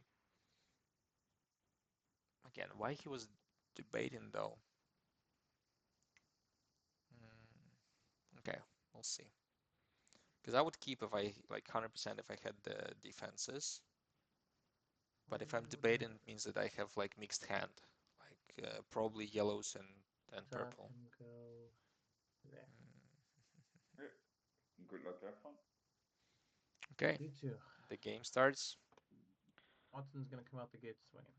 again, why he was debating though. Okay, we'll see. Because I would keep if I like 100% if I had the defenses. But if I'm Where would I debating, it means that I have like mixed hand, like probably yellows and attack purple. and go there? Yeah. Good luck, have fun. Okay, You too. the game starts. Watson's gonna come out the gate swinging.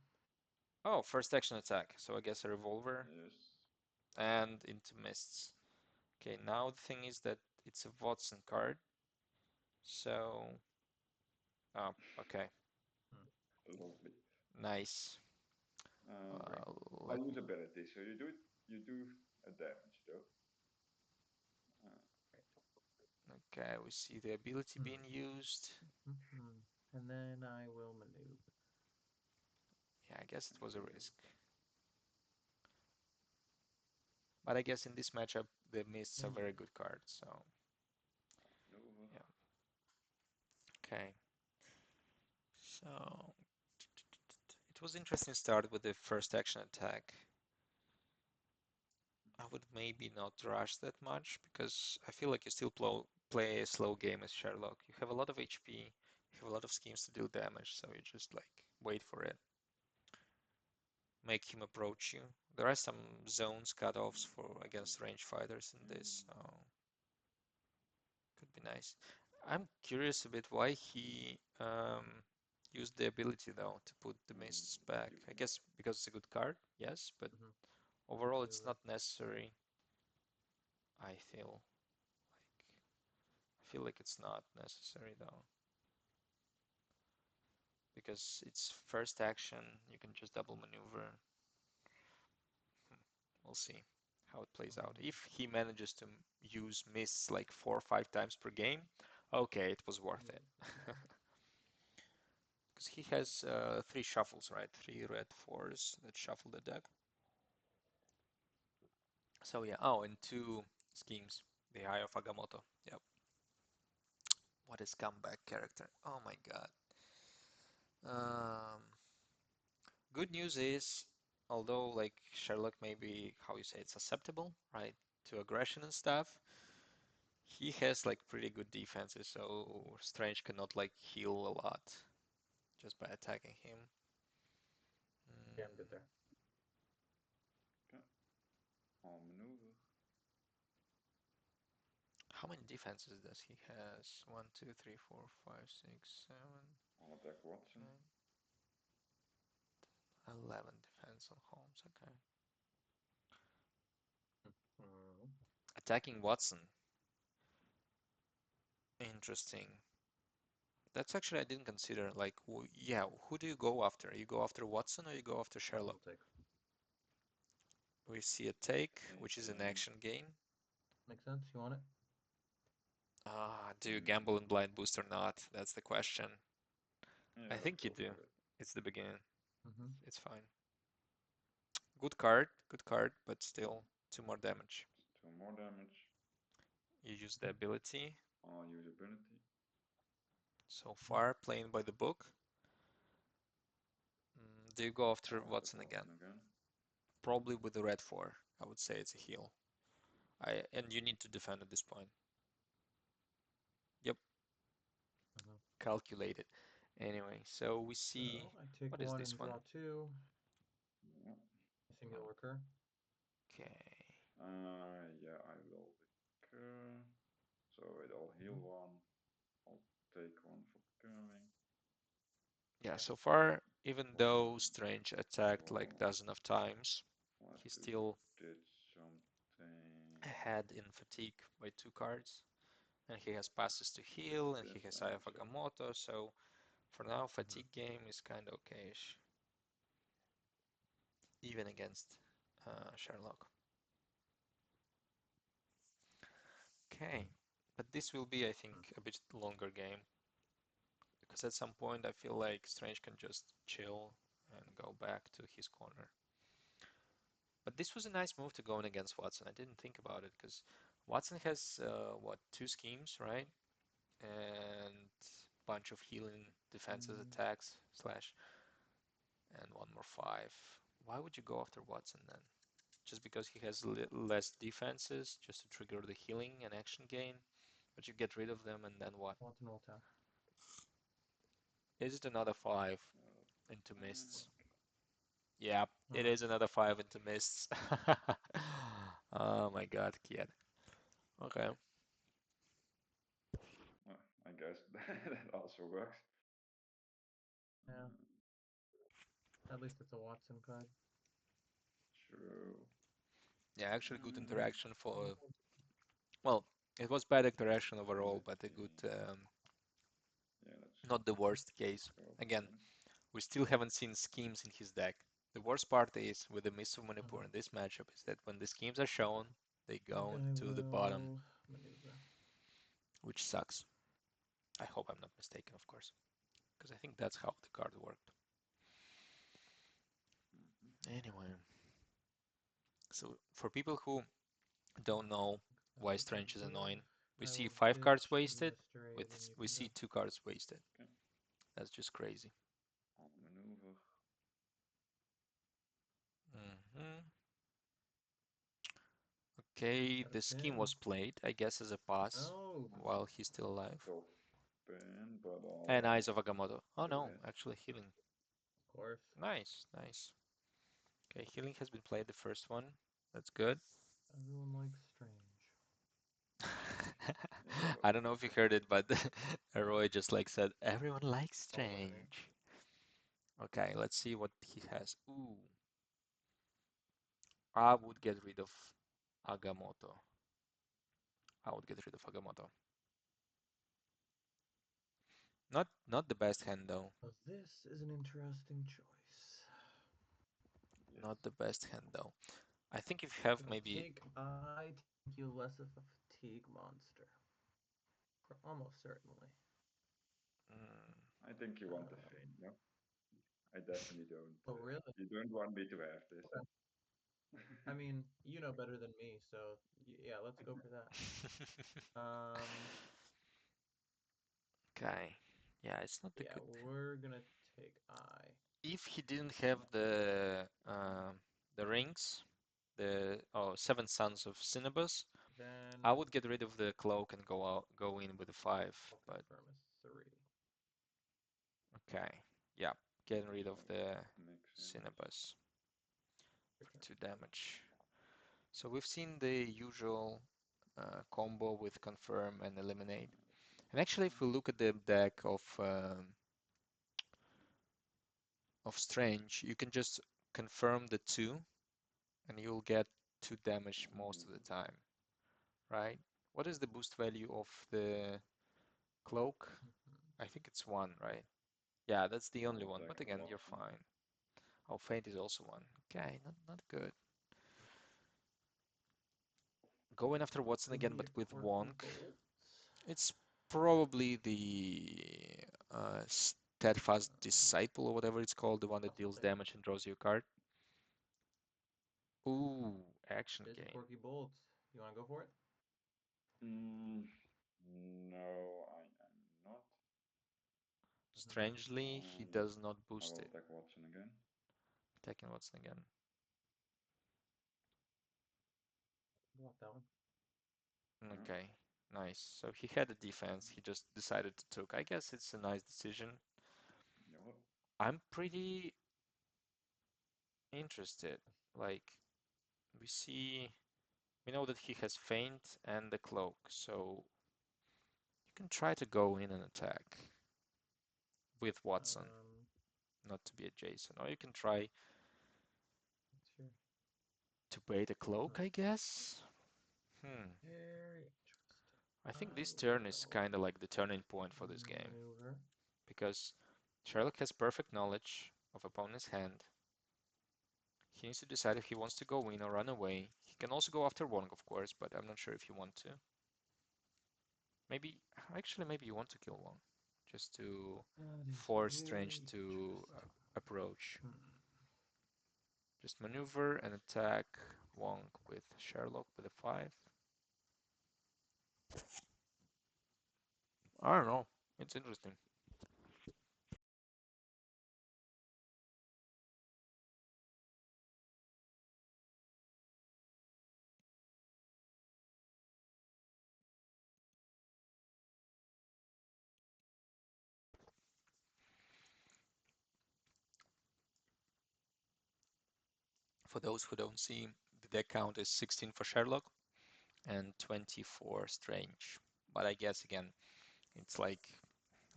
Oh, first action attack. So I guess a revolver Yes. and into mists. Okay, now the thing is that it's a Watson card. So, oh, okay, Hmm. Lovely. nice. Great. Let I'll use me. ability. So you do a damage though. Uh, Okay, we see the ability Hmm. being used. Hmm. And then I will maneuver. Yeah, I guess it was a risk. But I guess in this matchup, the mists are very Maneuver. good cards. So, maneuver. yeah. Okay. So, it was interesting start with the first action attack. I would maybe not rush that much because I feel like you still play a slow game as Sherlock. You have a lot of HP, you have a lot of schemes to deal damage, so you just like wait for it. Make him approach you. There are some zones cutoffs for against range fighters in this, so could be nice. I'm curious a bit why he used the ability though to put the mists back. You I can. guess because it's a good card, yes, but Mm-hmm. overall it's Maneuver. not necessary. I feel like it's not necessary though, because it's first action. You can just double maneuver. We'll see how it plays out. Mm-hmm. If he manages to use mists like 4 or 5 times per game, okay, it was worth it. Because he has 3 shuffles, right? 3 red 4s that shuffle the deck. So yeah, oh, and 2 schemes. The Eye of Agamotto. Yep. What a scumbag character. Oh my God. Um, Good news is, although like Sherlock maybe, how you say, it's susceptible, right, to aggression and stuff, he has like pretty good defenses, so Strange cannot like heal a lot just by attacking him. Yeah, I'm good there. Okay. I'll maneuver. How many defenses does he has? 1, 2, 3, 4, 5, 6, 7, I'll attack Watson. 9, 11 defense on Holmes. Okay. Mm-hmm. Attacking Watson. Interesting. That's actually I didn't consider. Like, yeah, who do you go after? You go after Watson or you go after Watson Sherlock? will take. We see a take, which is an Taken. action gain. Make sense? You want it? Do you gamble in blind boost or not? That's the question. I Yeah, think you go do. for it. It's the beginning. Mm-hmm. It's fine. good card, but still two more damage. Two more damage. You use the ability. All usability. So far, playing by the book. Do you go after Go after Watson again? Watson again. Probably with the red 4. I would say it's a heal. And you need to defend at this point. Yep, Mhm. calculated. Anyway, so we see So I take what is one this and one? draw two. Yeah. Missing will recur. Okay. Yeah, I will recur. So it'll heal Mhm. one. I'll take one for curving. Yeah, so far, even though And Strange attacked like well, dozen of times, he let's do still did something. ahead in fatigue by 2 cards. And he has passes to heal, and he has Eye of Disadvantage. Agamotto, so for now, Mhm. fatigue game is kind of okayish, even against Sherlock. Okay, but this will be, I think, a bit longer game, because at some point I feel like Strange can just chill and go back to his corner. But this was a nice move to go in against Watson. I didn't think about it, because Watson has, what, 2 schemes, right? And bunch of healing defenses Mm, attacks slash and one more 5. Why would you go after Watson then? Just because he has less defenses, just to trigger the healing and action gain? But you get rid of them and then what? Watson will attack. Is it another 5 into Panic. mists? Yeah, it is another 5 into mists. Oh my god, kid. Okay. Well, I guess that also works. Yeah, at least it's a Watson card. True. Yeah, actually good Um, interaction for, well, it was bad interaction overall, let's but a good, see. Yeah, not the worst case. let's go Again, again. we still haven't seen schemes in his deck. The worst part is with the Mists of Manipur Mhm. in this matchup is that when the schemes are shown, they I think go I to the bottom, will maneuver. which sucks. I hope I'm not mistaken, of course, because I think that's how the card worked. Mhm. Anyway, so for people who don't know I why will Strange is move. annoying, we I see will 5 cards ditch wasted, Mystery, with then you we can see go. 2 cards wasted. Okay. That's just crazy. I'll maneuver. Hmm Okay, Got a the scheme spin. was played, I guess, as a pass Oh, while he's still alive. Top pin, but And I'll Eyes of Agamotto. Oh no, hit. actually healing. of course. Nice, nice. Okay, healing has been played, the first one. That's good. Everyone likes Strange. Yeah, but I don't know if you heard it, but ARoy just like said, everyone likes All by me. Strange. Okay, let's see what he has. Ooh, I would get rid of Agamotto. I would get rid of Agamotto. Not the best hand though. Well, this is an interesting choice. yes. Not the best hand though. I think if you have Gonna maybe take I to make you less of a fatigue monster. Almost certainly. mm, I think you want the fame, no? I definitely don't. Oh, really? You don't want me to have this. Okay. I mean, you know better than me, so yeah, let's go for that. Um, okay. Yeah, it's not the yeah, good. we're gonna take I. If he didn't have the rings, the 7 Sons of Cinnabus, I Then would get rid of the cloak and go in with the 5. I'll But confirm a 3. okay, yeah, getting rid of So the makes sense. Cinnabus Your for turn. 2 damage. So we've seen the usual combo with confirm and eliminate. And actually, if we look at the deck of Strange, you can just confirm the 2 and you'll get 2 damage I'll most of the maneuver. time, right? What is the boost value of the cloak? Mhm. I think it's 1, right? Yeah, that's the only I'll one. attack But again, you're Watson. fine. Oh, Feint is also 1. Okay, not good. Going after Watson Could again, be but a with quirky Wonk. bolt. It's probably the Steadfast Um, Disciple or whatever it's called, the one that I'll still deals take it. damage and draws you a card. Ooh, action Busy game. Porky Bolt. You want to go for it? Mm, no, I'm not. Strangely, he Yes, does not I boost will it. attack Watson again. Attacking Watson again. Go off that one. Yeah. Okay, nice. So he had a defense. He just decided to took. I guess it's a nice decision. Yeah. I'm pretty interested. Like, we see, we know that he has feint and the cloak, so you can try to go in and attack with Watson, not to be a Jason. Or you can try What's your to bait a cloak, huh, I guess. Hmm. very interesting. I I think this turn is will kind of like the turning point for this game maneuver. because Sherlock has perfect knowledge of opponent's hand. He needs to decide if he wants to go in or run away. He can also go after Wong, of course, but I'm not sure if you want to. Maybe, actually, maybe you want to kill Wong just to That is force Strange very to interesting. approach. Hmm. Just maneuver and attack Wong with Sherlock with a 5. I don't know. It's interesting. For those who don't see, the deck count is 16 for Sherlock and 20 for Strange. But I guess again, it's like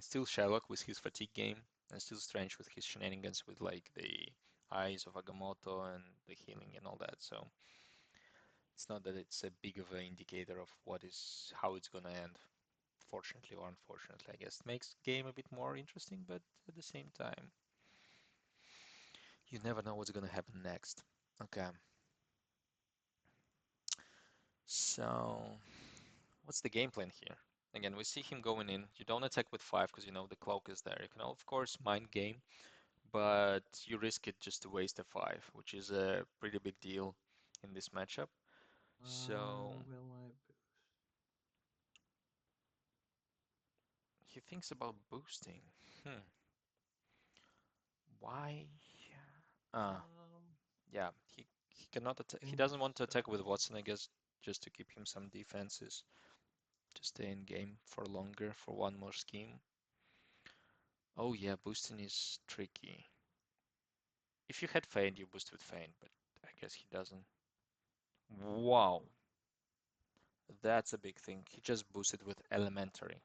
still Sherlock with his fatigue game, and still Strange with his shenanigans with like the eyes of Agamotto and the healing and all that. So it's not that it's a big of an indicator of how it's gonna end. Fortunately or unfortunately, I guess it makes game a bit more interesting, but at the same time, you never know what's gonna happen next. Okay, so what's the game plan here? Again, we see him going in. You don't attack with 5 because you know the cloak is there. You can of course mind game, but you risk it just to waste a 5, which is a pretty big deal in this matchup. So Will I boost? he thinks about boosting. Hmm. Why? Ah, yeah. He cannot attack. He Think doesn't want to attack with so. Watson, I guess, just to keep him some defenses to stay in game for longer for one more scheme. Oh yeah, boosting is tricky. If you had Feint, you boost with Feint, but I guess he doesn't. Wow, that's a big thing. He just boosted with Elementary.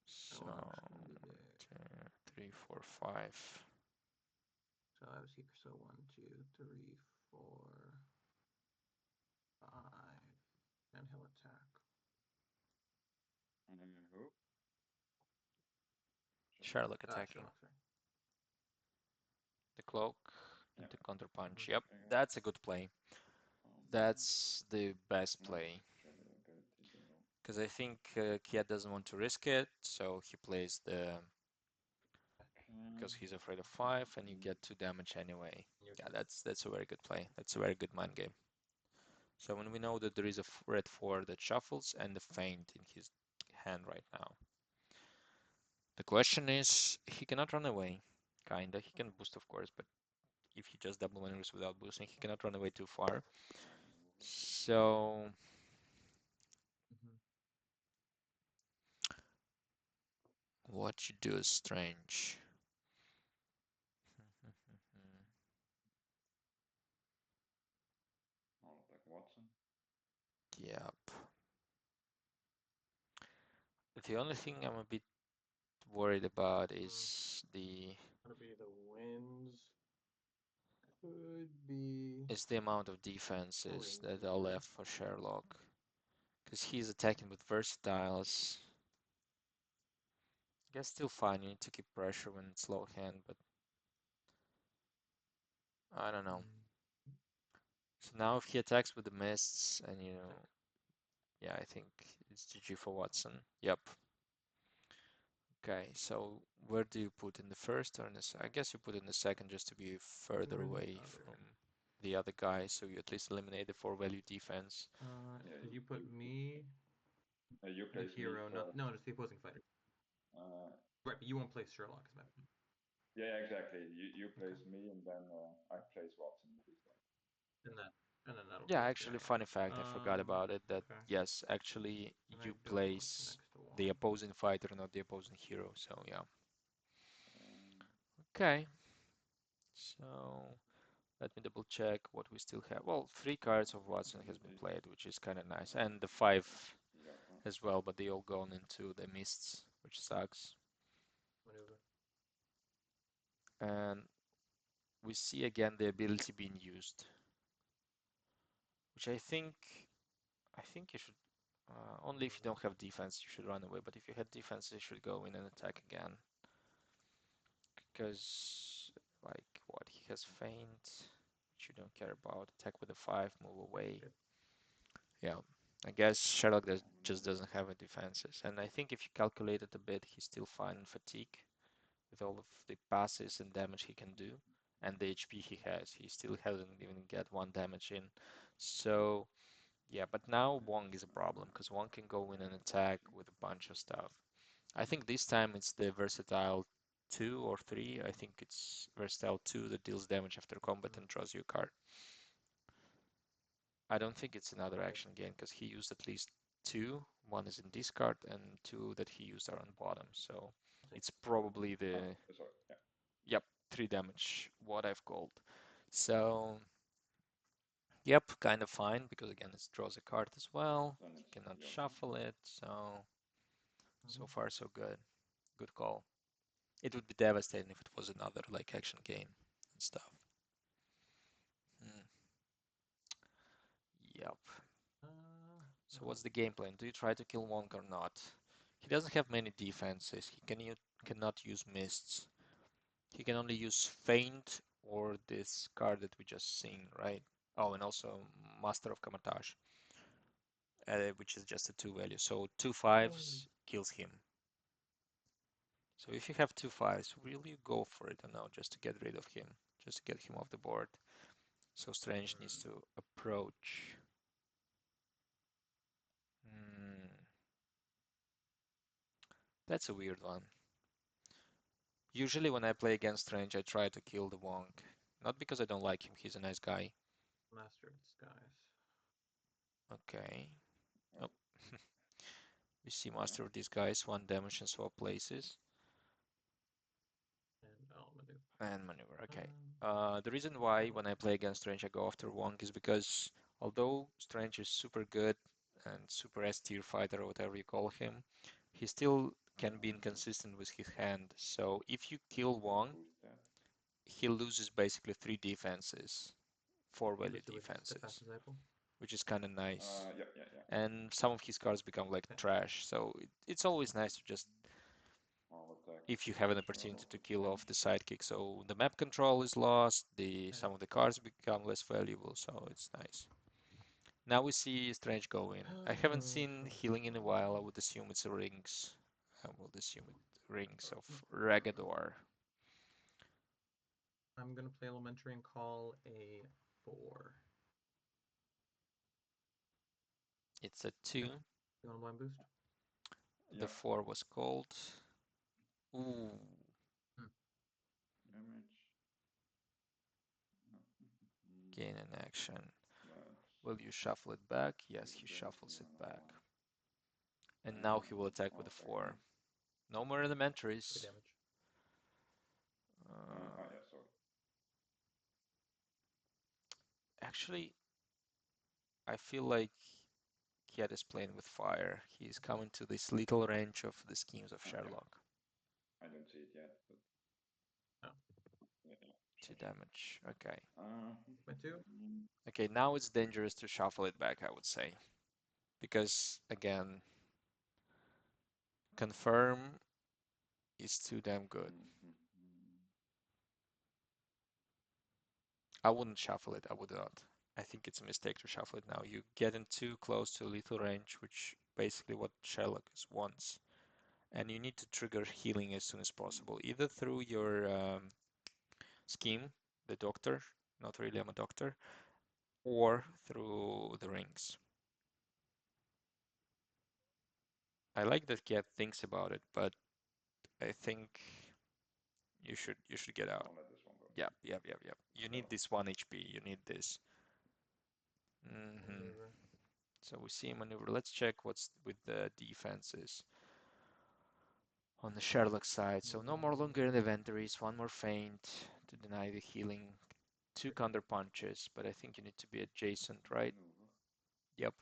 So So, I will actually do there. 2, 3, 4, 5. So I was here. So 1, 2, 3, 4, 5, and he'll attack. And then who? Sherlock. Sherlock attacking. Sherlock, sorry. The cloak Yeah. into counterpunch. Yep, Okay. that's a good play. Um, That's the best no, play. Sherlock go to zero. Because I think Kjet doesn't want to risk it, so he plays the because he's afraid of 5, and you get 2 damage anyway. Yeah, that's a very good play. That's a very good mind game. So when we know that there is a red 4 that shuffles and the feint in his hand right now. The question is, he cannot run away. Kinda. He can boost, of course, but if he just double maneuvers without boosting, he cannot run away too far. So what you do is strange. I'll attack Watson. Yep. The only thing I'm a bit worried about Gonna be the winds. Could be is the amount of defenses that are Ranger. left for Sherlock. Because he's attacking with versatiles. I guess still fine, you need to keep pressure when it's low hand, but I don't know. So now if he attacks with the mists and yeah, I think it's GG for Watson. Yep. Okay, so where do you put in the first or in the I guess you put in the second just to be further Where's the away other? from the other guy, so you at least eliminate the four value defense. Yeah, Did you put me you the place me hero? No, first. no, just the opposing fighter. Uh, Right, but you won't play Sherlock, is my point. yeah, exactly. You Okay. place me, and then I place Watson this time. And that, and then that'll Yeah, go. Yeah, actually, yeah. funny fact, I forgot about it that Okay. yes, actually, And I you build place next to the Wong. opposing fighter, not the opposing hero. So yeah. Um, Okay, so let me double check what we still have. Well, three cards of Watson has been this played, which is kind of nice, and the five yeah, as well, but they all gone into the mists, which sucks. Maneuver. And we see again the ability being used, which I think you should only if you don't have defense you should run away. But if you had defense, you should go in and attack again, because like what he has feint, which you don't care about. Attack with a five, move away. Okay. Yeah, I guess Sherlock just maneuver. doesn't have a defenses, and I think if you calculate it a bit, he's still fine in fatigue with all of the passes and damage he can do, and the HP he has. He still hasn't even get one damage in. So yeah, but now Wong is a problem because Wong can go in and attack with a bunch of stuff. I think this time it's the versatile 2 or 3. I think it's versatile 2 that deals damage after combat Mm-hmm. and draws you a card. I don't think it's another Okay. action gain because he used at least two. One is in discard and two that he used are on bottom. So I see. it's probably Oh, the, sorry. Yeah, yep, 3 damage, what I've called. So, yep, kind of fine because again, it draws a card as well. then He it's cannot your turn. shuffle it. So Mm-hmm. far so good. Good call. It would be devastating if it was another like action gain and stuff. Hmm. Yep. So No. what's the game plan? Do you try to kill Wong or not? He doesn't have many defenses. Cannot use mists. He can only use feint or this card that we just seen, right? Oh, and also Master of Kamatage, which is just a 2 value. So two Oh. fives kills him. So if you have two fives, will you go for it or no, just to get rid of him, just to get him off the board? So Strange needs to approach. Hmm, that's a weird one. Usually when I play against Strange, I try to kill the Wong. Not because I don't like him, he's a nice guy. Master of Disguise. Okay. Oh, Oh, we see yeah. Master of Disguise, one damage and swap places. And I'll maneuver. And maneuver, okay. Um, The reason why oh, when I play against Strange I go after Wong is because although Strange is super good and super S tier fighter or whatever you call him, he still can be Just inconsistent with his hand. So if you kill Wong, boost that. he loses basically three defenses, four value does he lose his defenses, defense disciple? which is kind of nice. Yeah, yeah, yeah. And some of his cards become like Okay. trash. So it's always nice to just, I'll attack if you have an opportunity Sherlock to kill again. off the sidekick. So the map control is lost, the Okay. some of the cards become less valuable, so it's nice. Now we see Strange go in. I haven't seen healing in a while. I would assume it's a rings. I would assume it rings of Ragador. I'm gonna play Elementary and call a 4. It's a Okay. 2. You want a blind boost? The Yeah, 4 was called. Ooh, Hmm. damage. No. gain an action. Let's Will you shuffle it back? Yes, use he that. shuffles it Yeah, back. no. And now he will attack with I'll a attack 4. again. No more 3 elementaries. damage. Uh, Yeah, sorry. actually, I feel like Kjet is playing with fire. He's coming to this little range of the schemes of Yeah, Sherlock. I don't see it yet, but Oh, yeah, yeah, 2 sure, sure. damage. Okay. Uh, my 2. Okay, now it's dangerous to shuffle it back, I would say. Because, again, confirm is too damn good. I wouldn't shuffle it, I would not. I think it's a mistake to shuffle it now. You get in too close to lethal range, which basically what Sherlock is wants. and you need to trigger healing as soon as possible, either through your scheme, the doctor, not really I'm a doctor, or through the rings. I like that Cat thinks about it, but I think you should get out. I'll let this one go. Yep, yep, yep, yep. You need this 1 HP. You need this. Maneuver. So we see maneuver. Let's check what's with the defenses on the Sherlock side. So no more longer in inventories, one more feint to deny the healing, two counter punches, but I think you need to be adjacent, right? Maneuver. Yep.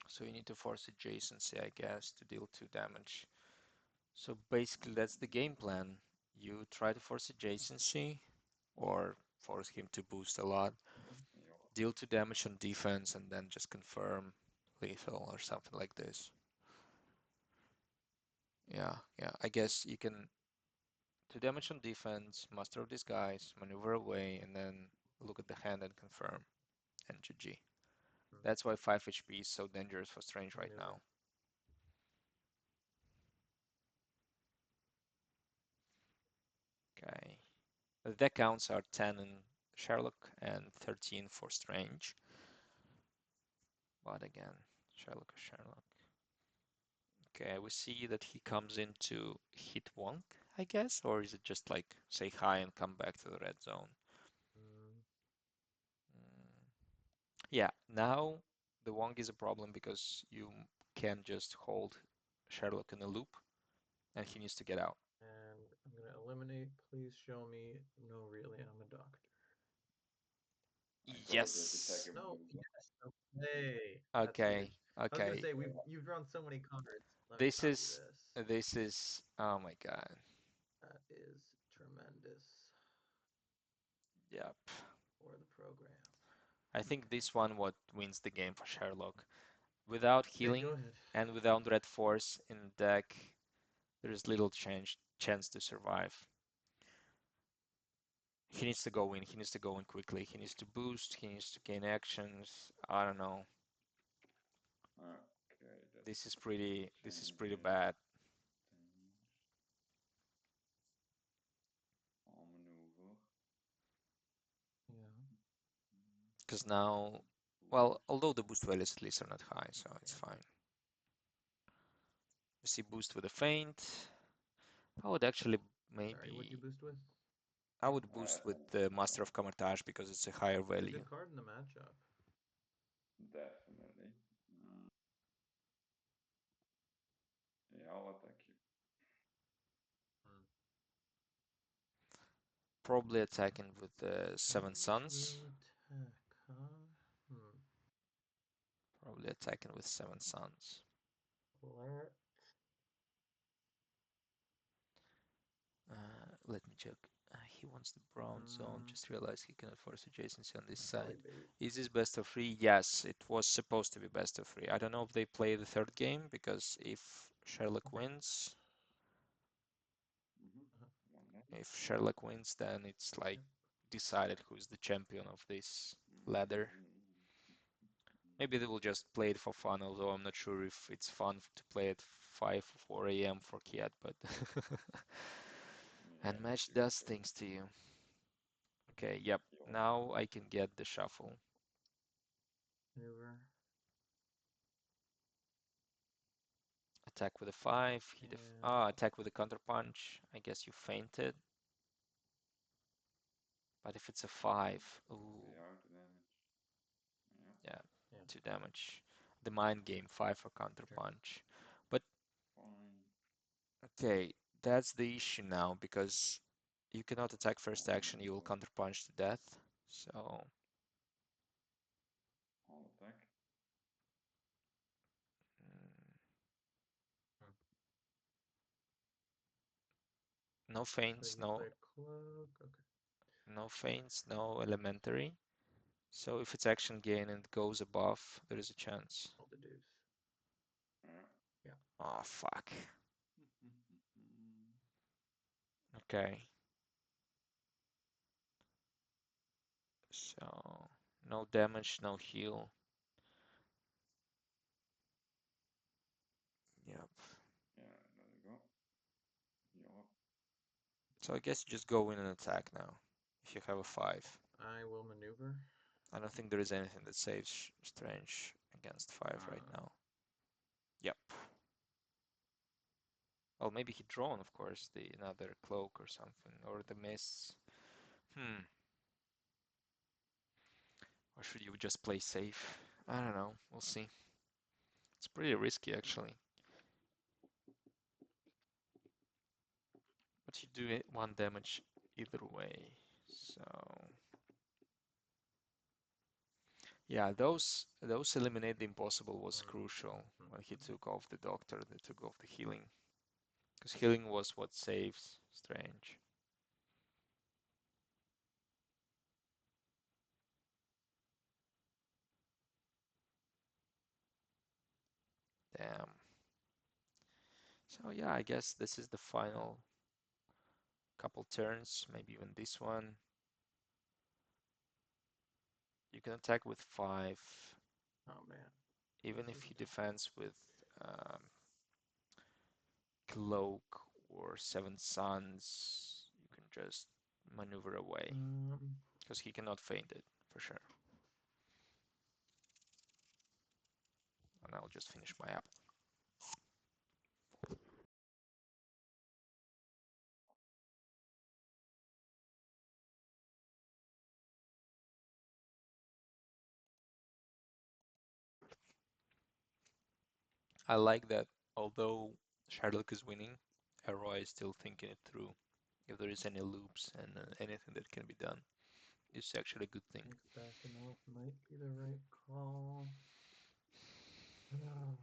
So you need to force adjacency, I guess, to deal 2 damage. So basically that's the game plan. You try to force adjacency or force him to boost a lot, Yeah. deal 2 damage on defense, and then just confirm lethal or something like this. Yeah, yeah. I guess you can 2 damage on defense, Master of Disguise, maneuver away, and then look at the hand and confirm, and GG. That's why 5 HP is so dangerous for Strange right Maneuver. now. Okay. The deck counts are 10 in Sherlock and 13 for Strange. But again, Sherlock is Sherlock. Okay, we see that he comes in to hit Wonk, I guess, or is it just like say hi and come back to the red zone? Mm, Yeah, now the Wonk is a problem because you can just hold Sherlock in a loop and he needs to get out. And I'm gonna eliminate. Please show me. No, really, I'm a doctor. I told you to take Yes. a No, maneuver. yes, okay. That's good. Okay, I was gonna okay. say you've drawn so many cards. Let me This copy is this. this is oh my God. That is tremendous Yep. for the program. I think this one what wins the game for Sherlock. Without Okay, go healing ahead. and without red force in the deck, there is little chance to survive. He needs to go in. He needs to go in quickly. He needs to boost. He needs to gain actions. I don't know. Okay, This is that's pretty changing bad. things. I'll maneuver. Yeah. Because now, well, Boost. although the boost values at least are not high, so it's Okay. fine. We see boost with a feint. I would actually Sorry, what'd you maybe boost with? I would boost with the Master of Camouflage because it's a higher It's a value. good card in the matchup. Definitely. Yeah, I'll attack you. Probably attacking with the Seven Suns. To attack, huh? Probably attacking with Seven Suns. Let Let me check. He wants the brown zone. mm, Just realized he cannot force adjacency on this belly side. bait. Is this best of 3? Yes, it was supposed to be best of 3. I don't know if they play the third game because if Sherlock Okay. wins, Uh-huh. One damage. if Sherlock wins, then it's like Yep. decided who's the champion of this ladder. Mm-hmm. Maybe they will just play it for fun, although I'm not sure if it's fun to play at 5 or 4 a.m. for Kjet, but Yeah, Unmatched does seriously. things to you. Okay, yep. Yo. Now I can get the shuffle. Maneuver. Attack with a 5. And Attack with a counter punch. I guess you fainted. But if it's a 5, ooh, Pay out the damage. Yeah, yeah, yeah, 2 damage. The mind game 5 for counter sure. punch. But fine. okay, that's the issue now because you cannot attack first I'll action. You will maneuver. counter punch to death. So I'll attack. mm, Hmm. no So feints, you play a cloak. Okay. no feints, no elementary. So if it's action gain and goes above, there is a chance. I'll deduce. Yeah. Yeah. Oh, fuck. Okay. So no damage, no heal. So I guess you just go in and attack now if you have a 5. I will maneuver. I don't think there is anything that saves Strange against 5 right Uh, now. Yep. Well, maybe he drawn, of course, the another cloak or something, or the mists. Or should you just play safe? I don't know. We'll see. It's pretty risky, actually. But you do it 1 damage either way. So yeah, those eliminate the impossible was crucial when he took off the doctor. They took off the healing, because healing was what saves Strange. Damn. So yeah, I guess this is the final couple turns, maybe even this one. You can attack with 5, oh man, even this if is he tough. defends with um, Cloak or Seven Suns. You can just maneuver away, Um, because he cannot feint it for sure. And I'll just finish my apple. I like that although Sherlock is winning, ARoy is still thinking it through. If there is any loops and anything that can be done, it's actually a good I thing. think backing off might be the right call. Yeah,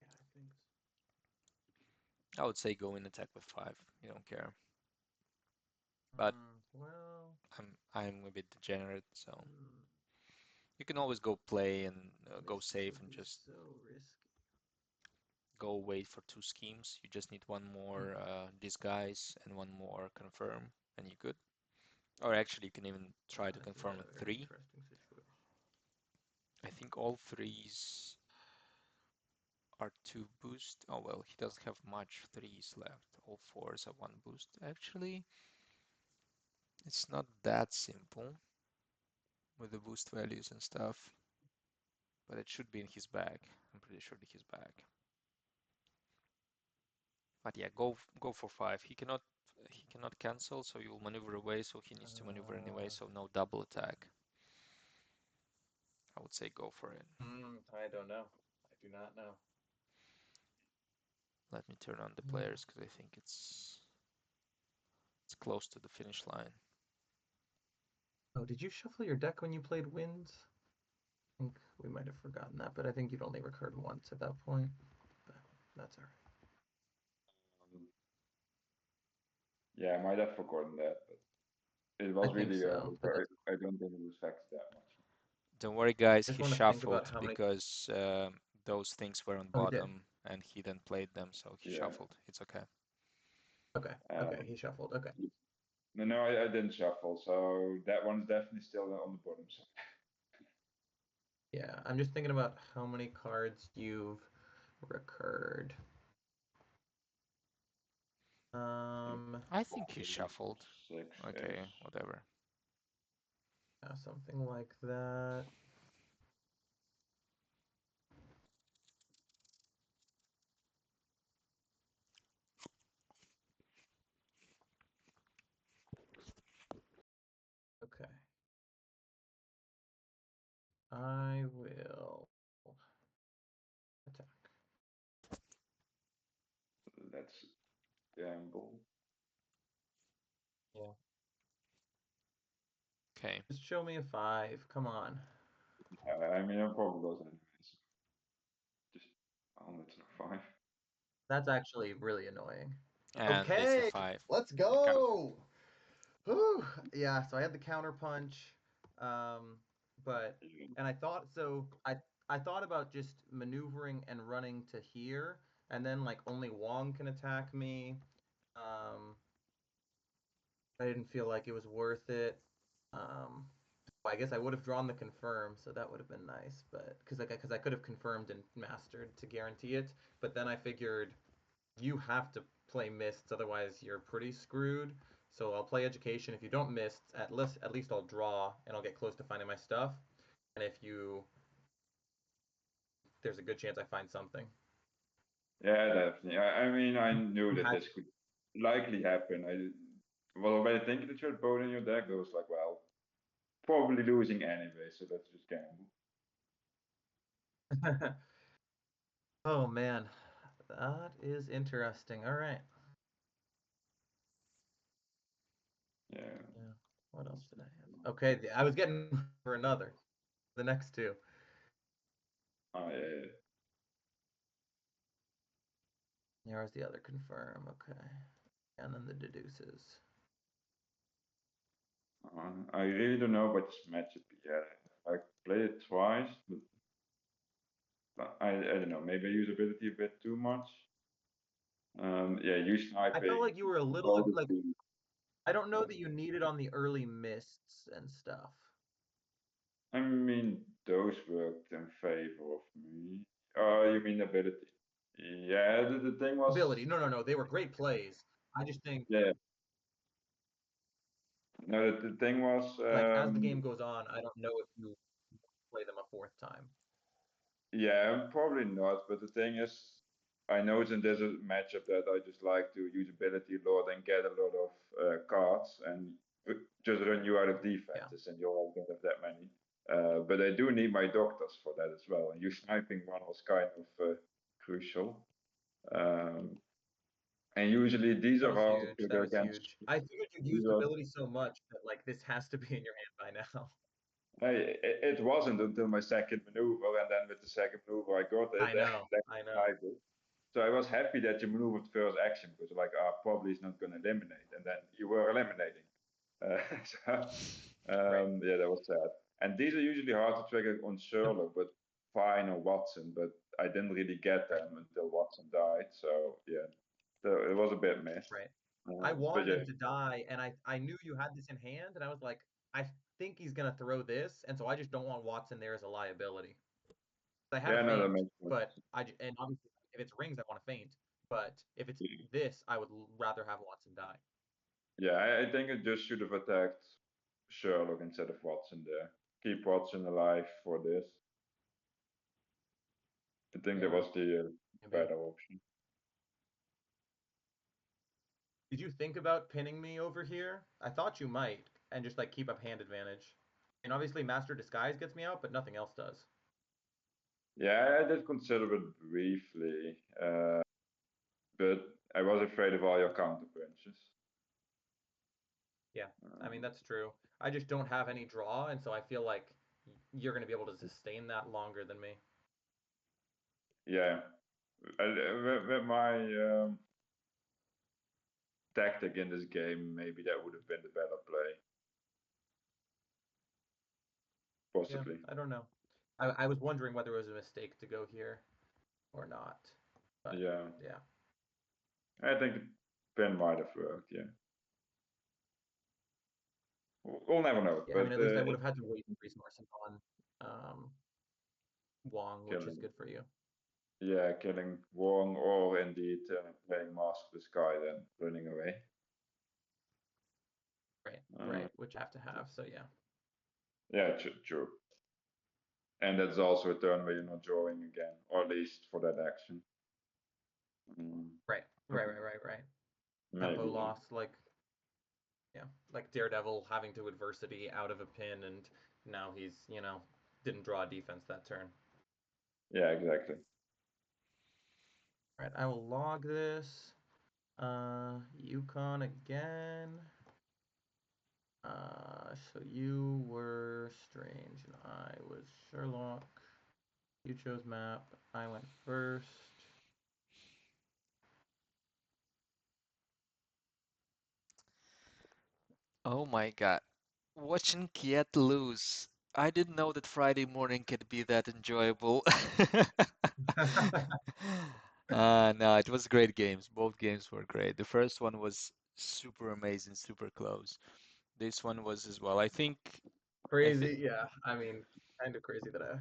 I think I would say go in attack with 5. You don't care. so. But Well, I'm a bit degenerate, so mm, you can always go play and go this safe would and be just so risky. go wait for 2 schemes. You just need one more Hmm. disguise and one more confirm, and you're good. Or actually, you can even try to This is confirm a with very 3. interesting situation. I think all threes are 2 boost. Oh well, he doesn't have much threes left. All fours are 1 boost. Actually, it's not that simple with the boost values and stuff, but it should be in his bag. I'm pretty sure in his bag. But yeah, go for 5. He cannot cancel, so you'll maneuver away, so he needs to maneuver anyway, Uh, so no double attack. I would say go for it. I don't know. I do not know. Let me turn on the Hmm. players because I think it's close to the finish line. Oh, did you shuffle your deck when you played Winds? I think we might have forgotten that, but I think you'd only recurred once at that point. But that's all right. Um, yeah, I might have forgotten that, but it I was think really so, early, so but that's. I don't think it affects that much. Don't worry, guys, I just he want to think about shuffled how many. because those things were on Oh, he did. bottom and he then played them, so he Yeah. shuffled. It's okay. Okay. Okay. Um, He shuffled. Okay. no, no, I didn't shuffle, so that one's definitely still on the bottom side. Yeah. I'm just thinking about how many cards you've recurred. Um. I think he 5, shuffled. 6-ish. Okay, whatever. Yeah, something like that. Okay. I will attack. Let's gamble. Yeah. Okay. Just show me a 5. Come on. I mean, I'm probably goes anyways. Just, oh, that's not 5. That's actually really annoying. And it's a Okay, 5. let's Okay. go. Whew. Yeah, so I had the counter punch, um, but and I thought so. I thought about just maneuvering and running to here, and then like only Wong can attack me. Um, I didn't feel like it was worth it. Um, I guess I would have drawn the confirm, so that would have been nice. But because I could have confirmed and mastered to guarantee it. But then I figured you have to play Mists, otherwise you're pretty screwed. So I'll play Education. If you don't Mists, at least I'll draw and I'll get close to finding my stuff. And if you there's a good chance I find something. Yeah, definitely. I mean, I knew You that had this could likely happen. Well, when I think that you had both in your deck, I was like, well, probably losing anyway, so let's just gamble. Oh man, that is interesting. All right. Yeah. Yeah. What else did I have? Okay, I was getting for another. The next two. Yeah. There's the other confirm. Okay. And then the deduces. I really don't know what this matchup yet. I played it twice, but I don't know. Maybe I use ability a bit too much. Yeah, you I felt sniping. like you were a little Both of like you. I don't know that you need it on the early mists and stuff. I mean, those worked in favor of me. Oh, you mean ability? Yeah, the thing was, Ability. No, no, no. They were great plays. I just think yeah, no, the thing was, like as the game goes on, I don't know if you play them a fourth time. yeah, probably not. But the thing is, I know it's in this matchup that I just like to use ability a lot and get a lot of cards and just run you out of Yeah. defenses, and you all don't have that many. But I do need my doctors for that as well. And you sniping one was kind of crucial. Um, and usually these That are was hard to huge. That trigger was against. huge. I figured you These used are ability so much that like this has to be in your hand by now. it wasn't until my second maneuver, and then with the second maneuver I got it. I know. Then I know. I did. So I was happy that you maneuvered first action because like, probably he's not going to eliminate, and then you were eliminating. So Right. yeah, that was sad. And these are usually hard to trigger on Yep. Sherlock, but fine on Watson. But I didn't really get Right. them until Watson died. So yeah, so it was a bit missed. Right. I But wanted yeah, him to die, and I knew you had this in hand, and I was like, I think he's gonna throw this, and so I just don't want Watson there as a liability. I had a yeah, no, that feint, makes sense. but and obviously if it's rings, I want to feint. But if it's this, I would rather have Watson die. Yeah, I think it just should have attacked Sherlock instead of Watson there. Keep Watson alive for this. I think that Yeah, was the maybe. better option. Did you think about pinning me over here? I thought you might, and just like keep up hand advantage. And obviously Master Disguise gets me out, but nothing else does. Yeah, I did consider it briefly, but I was afraid of all your counter punches. Yeah, I mean Um, that's true. I just don't have any draw, and so I feel like you're gonna be able to sustain that longer than me. yeah, with my tactic in this game, maybe that would have been the better play, Yeah, possibly. I don't know. I was wondering whether it was a mistake to go here or not, but Yeah, yeah, I think the pin might have worked. Yeah, we'll never know. yeah. I But mean, at least I would have had to wait and resource on um, Wong, which is killing good for you. Yeah, killing Wong or indeed playing Master of the Sky, then running away. Right, Uh, right, which I have to have. So yeah, yeah, true. And that's also a turn where you're not drawing again, or at least for that action. Mm, right, right. Tempo maybe, yeah. loss, like yeah, like Daredevil having to adversity out of a pin, and now he's didn't draw a defense that turn. Yeah, exactly. Right, I will log this. Yukon again. So you were Strange and I was Sherlock. You chose map. I went first. Oh my God. Watching Kjet lose. I didn't know that Friday morning could be that enjoyable. No, it was great games. Both games were great. The first one was super amazing, super close. This one was as well. I think, Crazy, yeah. I mean, kind of crazy that I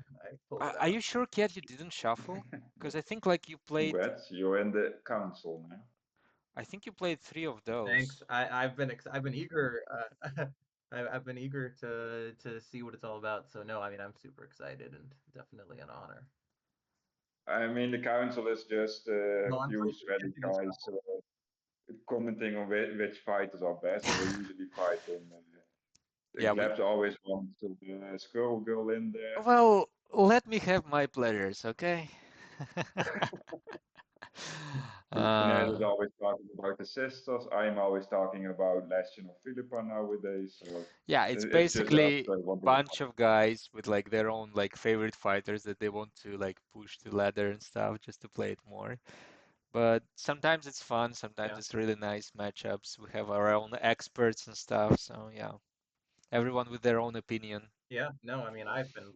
pulled it are out. you sure, Kjet, you didn't shuffle? Because I think like you played. Congrats, you're in the council now. I think you played three of Thanks. those. I've been eager I've been eager to see what it's all about. So no, I mean I'm super excited and definitely an honor. I mean, the council is just No, a I'm few pretty sweaty into this guys stuff. commenting on which fighters are best, and we're usually fighting. Yeah, we. Glebs always wants the Skull Girl in there. Well, let me have my pleasures, okay? Ned is Uh, always talking about the sisters. I'm always talking about Lestion or Philippa nowadays. So yeah, it's it's just us basically want to bunch of guys with like their own like favorite fighters that they want to like push to ladder and stuff just to play it more. But sometimes it's fun, sometimes Yeah. it's really nice matchups. We have our own experts and stuff, so yeah, everyone with their own opinion. Yeah, no, I mean I've been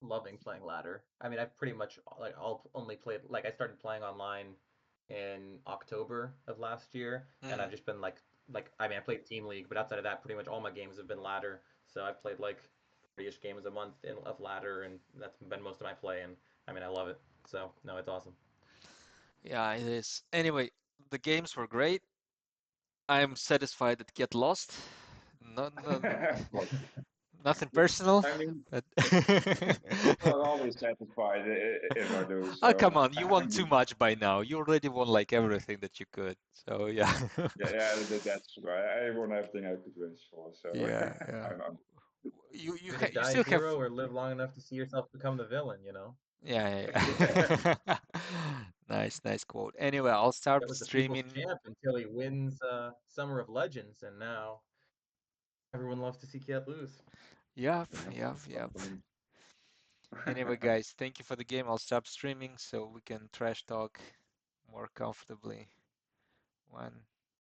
loving playing ladder. I mean I've pretty much like all only played like I started playing online in October of last year, and I've Mm. just been like I mean I played Team League, but outside of that, pretty much all my games have been ladder. So I've played like 40-ish games a month of ladder, and that's been most of my play. And I mean I love it. So no, it's awesome. Yeah, it is. Anyway, the games were great. I'm satisfied that Kjet lost. No, no, But, nothing personal, I mean, but I'm not always satisfied if I do. oh, So come on, you I won too mean, much by now. You already won like everything that you could. So yeah. yeah, yeah, that's right. I won everything I could wish for. So Yeah, yeah. I'm Either You die a still hero have or live long enough to see yourself become the villain, you know? yeah, That yeah, yeah. Nice, nice quote. Anyway, I'll start was the people's streaming. champ until he wins Summer of Legends, and now everyone loves to see Kiet lose. Yep, yeah, yep, it's yep. something. Anyway, guys, thank you for the game. I'll stop streaming so we can trash talk more comfortably. One.